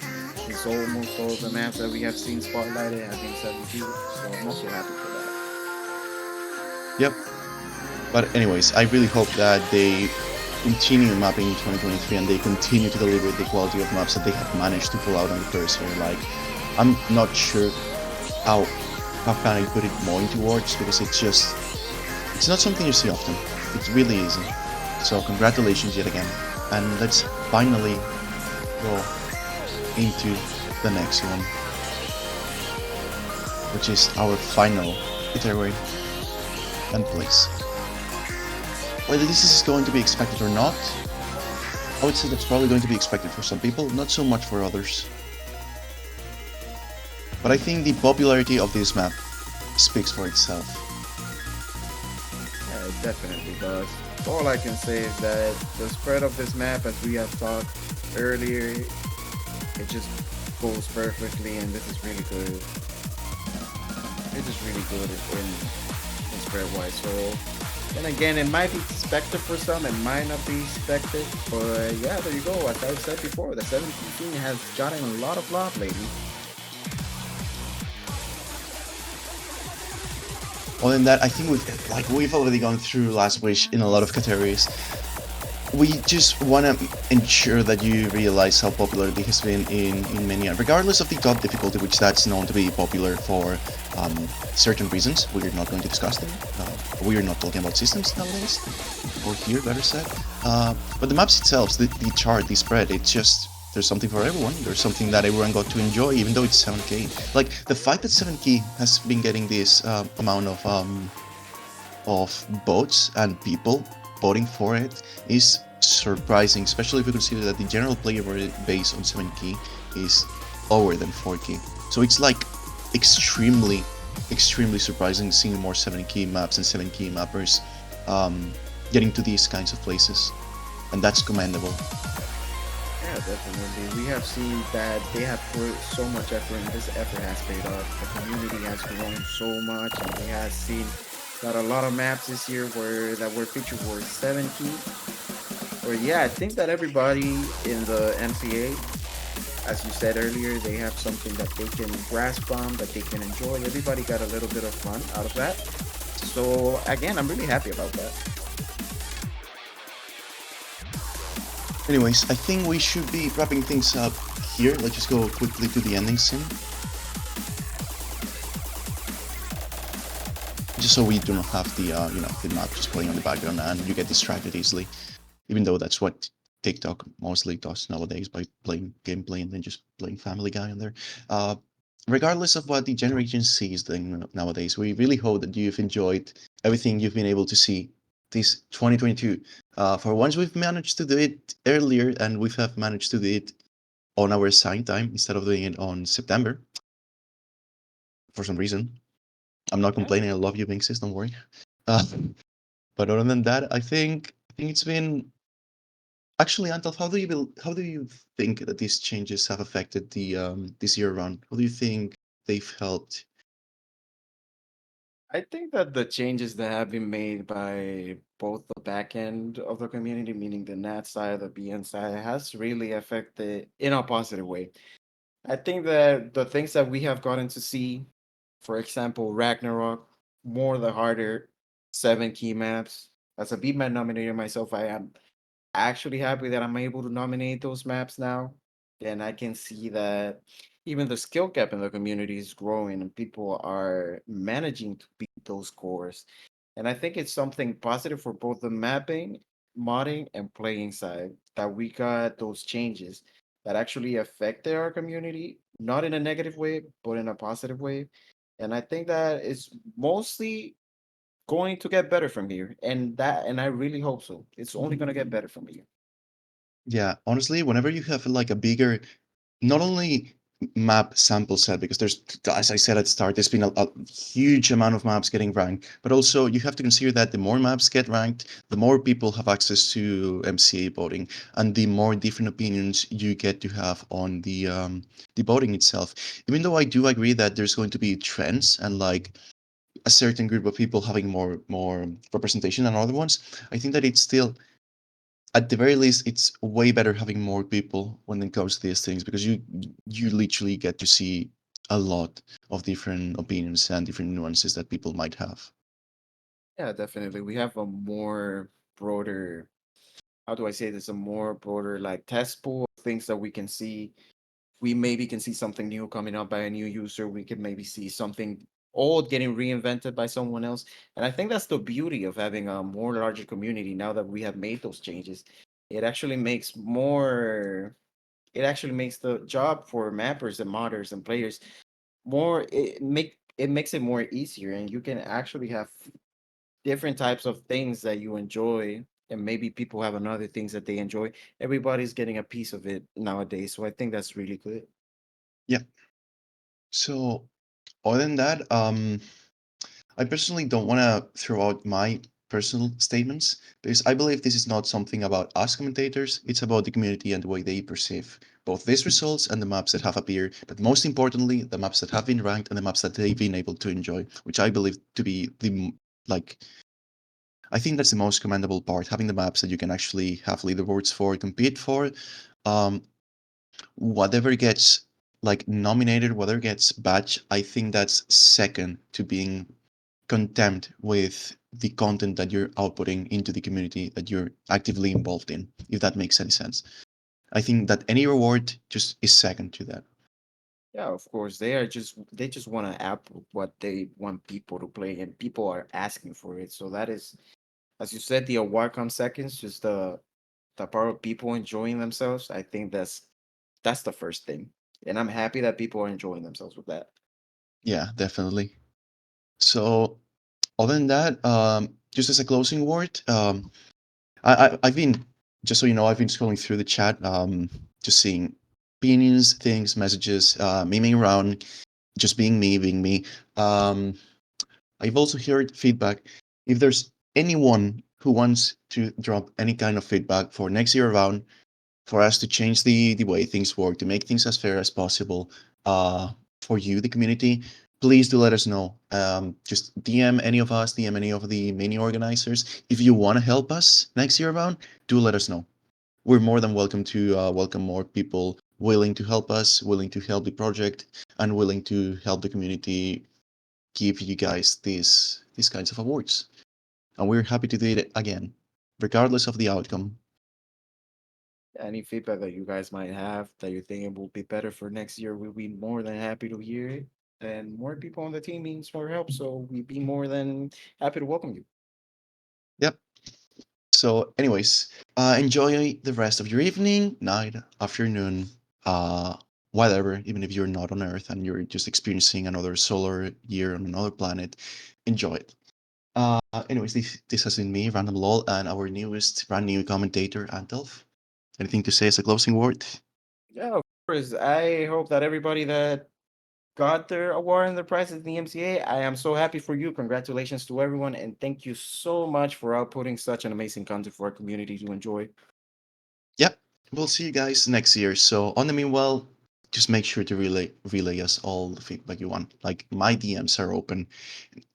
It's almost all the maps that we have seen spotlighted have been 7 key, so I'm also happy for that. Yep. But anyways, I really hope that they continue mapping in 2023 and they continue to deliver the quality of maps that they have managed to pull out on the first year. Like, I'm not sure how can I put it more into words, because it's not something you see often. It really isn't. So congratulations yet again, and let's finally go into the next one, which is our final category and place. Whether this is going to be expected or not, I would say that's probably going to be expected for some people, not so much for others. But I think the popularity of this map speaks for itself. Yeah, it definitely does. All I can say is that the spread of this map, as we have talked earlier, it just goes perfectly, and this is really good. It is really good in spread-wise. So, and again, it might be expected for some, it might not be expected, but yeah, there you go. As I've said before, the 7 key scene has gotten a lot of love lately. Other than that, I think we've already gone through Last Wish in a lot of categories. We just want to ensure that you realize how popular it has been in Mania, regardless of the top difficulty, which that's known to be popular for certain reasons. We're not going to discuss them. We're not talking about systems nowadays, or here, better said. But the maps itself, the chart, the spread, it's just, there's something for everyone. There's something that everyone got to enjoy, even though it's 7K. Like, the fact that 7K has been getting this amount of votes and people voting for it is surprising, especially if you consider that the general player base on 7K is lower than 4K. So it's like extremely surprising seeing more 7K maps and 7K mappers getting to these kinds of places. and that's commendable. Yeah, definitely. We have seen that they have put so much effort, and this effort has paid off. The community has grown so much, and we have seen that a lot of maps this year were featured were 7 key. Or yeah, I think that everybody in the MCA, as you said earlier, they have something that they can grasp on, that they can enjoy. Everybody got a little bit of fun out of that. So again, I'm really happy about that. Anyways, I think we should be wrapping things up here. Let's just go quickly to the ending scene, just so we do not have the the map just playing on the background and you get distracted easily. Even though that's what TikTok mostly does nowadays by playing gameplay and then just playing Family Guy on there. Uh, Regardless of what the Generation C is doing nowadays, we really hope that you've enjoyed everything you've been able to see this 2022. For once, we've managed to do it earlier, and we have managed to do it on our assigned time instead of doing it on September for some reason. I'm not Yeah. complaining. I love you, Binxes. Don't worry. Uh, but other than that, I think it's been actually, Antal. How do you think that these changes have affected the this year run? How do you think they've helped? I think that the changes that have been made by both the back end of the community, meaning the NAT side, the BN side, has really affected in a positive way. I think that the things that we have gotten to see, for example, Ragnarok, more the harder 7 key maps. As a Beatmap nominator myself, I am actually happy that I'm able to nominate those maps now. And I can see that even the skill gap in the community is growing and people are managing to beat those scores. And I think it's something positive for both the mapping, modding, and playing side that we got those changes that actually affected our community, not in a negative way, but in a positive way. And I think that it's mostly going to get better from here. And I really hope so. It's only gonna get better from here. Yeah, honestly, whenever you have like a bigger, not only map sample set, because there's, as I said at the start, there's been a huge amount of maps getting ranked, but also you have to consider that the more maps get ranked, the more people have access to MCA voting, and the more different opinions you get to have on the voting itself. Even though I do agree that there's going to be trends and like a certain group of people having more representation than other ones, I think that it's still, at the very least, it's way better having more people when it comes to these things, because you literally get to see a lot of different opinions and different nuances that people might have. Yeah, definitely. We have a more broader, how do I say this? A more broader like test pool of things that we can see. We maybe can see something new coming up by a new user. We could maybe see something old getting reinvented by someone else. And I think that's the beauty of having a more larger community now that we have made those changes. It actually makes more it actually makes the job for mappers and modders and players more it makes it more easier and you can actually have different types of things that you enjoy and maybe people have another things that they enjoy. Everybody's getting a piece of it nowadays, so I think that's really good. Yeah. So other than that, I personally don't want to throw out my personal statements, because I believe this is not something about us commentators. It's about the community and the way they perceive both these results and the maps that have appeared, but most importantly, the maps that have been ranked and the maps that they've been able to enjoy, which I believe to be like, I think that's the most commendable part, having the maps that you can actually have leaderboards for, compete for. Um, Whatever gets like nominated, whatever gets badge, I think that's second to being content with the content that you're outputting into the community that you're actively involved in, if that makes any sense. I think that any reward just is second to that. Yeah, of course they just want to app what they want people to play and people are asking for it, so that is, as you said, the award comes seconds, just the part of people enjoying themselves. I think that's the first thing, and I'm happy that people are enjoying themselves with that. Yeah, definitely. So other than that, just as a closing word, I've been, just so you know, I've been scrolling through the chat, just seeing opinions, things, messages, memeing around, just being me, being me. Um, I've also heard feedback. If there's anyone who wants to drop any kind of feedback for next year around, for us to change the way things work, to make things as fair as possible for you, the community, please do let us know. Just DM any of us, DM any of the mini organizers. If you want to help us next year around, do let us know. We're more than welcome to welcome more people willing to help us, willing to help the project, and willing to help the community give you guys these kinds of awards. And we're happy to do it again, regardless of the outcome. Any feedback that you guys might have that you think it will be better for next year, we'll be more than happy to hear it. And more people on the team means more help, so we'd be more than happy to welcome you. Yep. So, anyways, enjoy the rest of your evening, night, afternoon, uh, whatever. Even if you're not on Earth and you're just experiencing another solar year on another planet, enjoy it. Anyways, this has been me, Random Lol, and our newest brand new commentator, Antelf. Anything to say as a closing word? Yeah, of course. I hope that everybody that got their award and their prizes in the MCA, I am so happy for you. Congratulations to everyone, and thank you so much for outputting such an amazing content for our community to enjoy. Yep. We'll see you guys next year. So, on the meanwhile, just make sure to relay us all the feedback you want. Like, my DMs are open,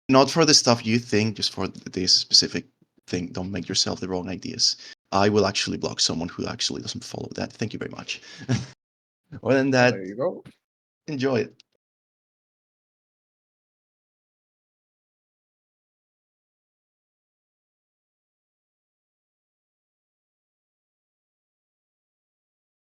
not for the stuff you think, just for this specific thing. Don't make yourself the wrong ideas. I will actually block someone who actually doesn't follow that. Thank you very much. Other than Well, that, there you go. enjoy it.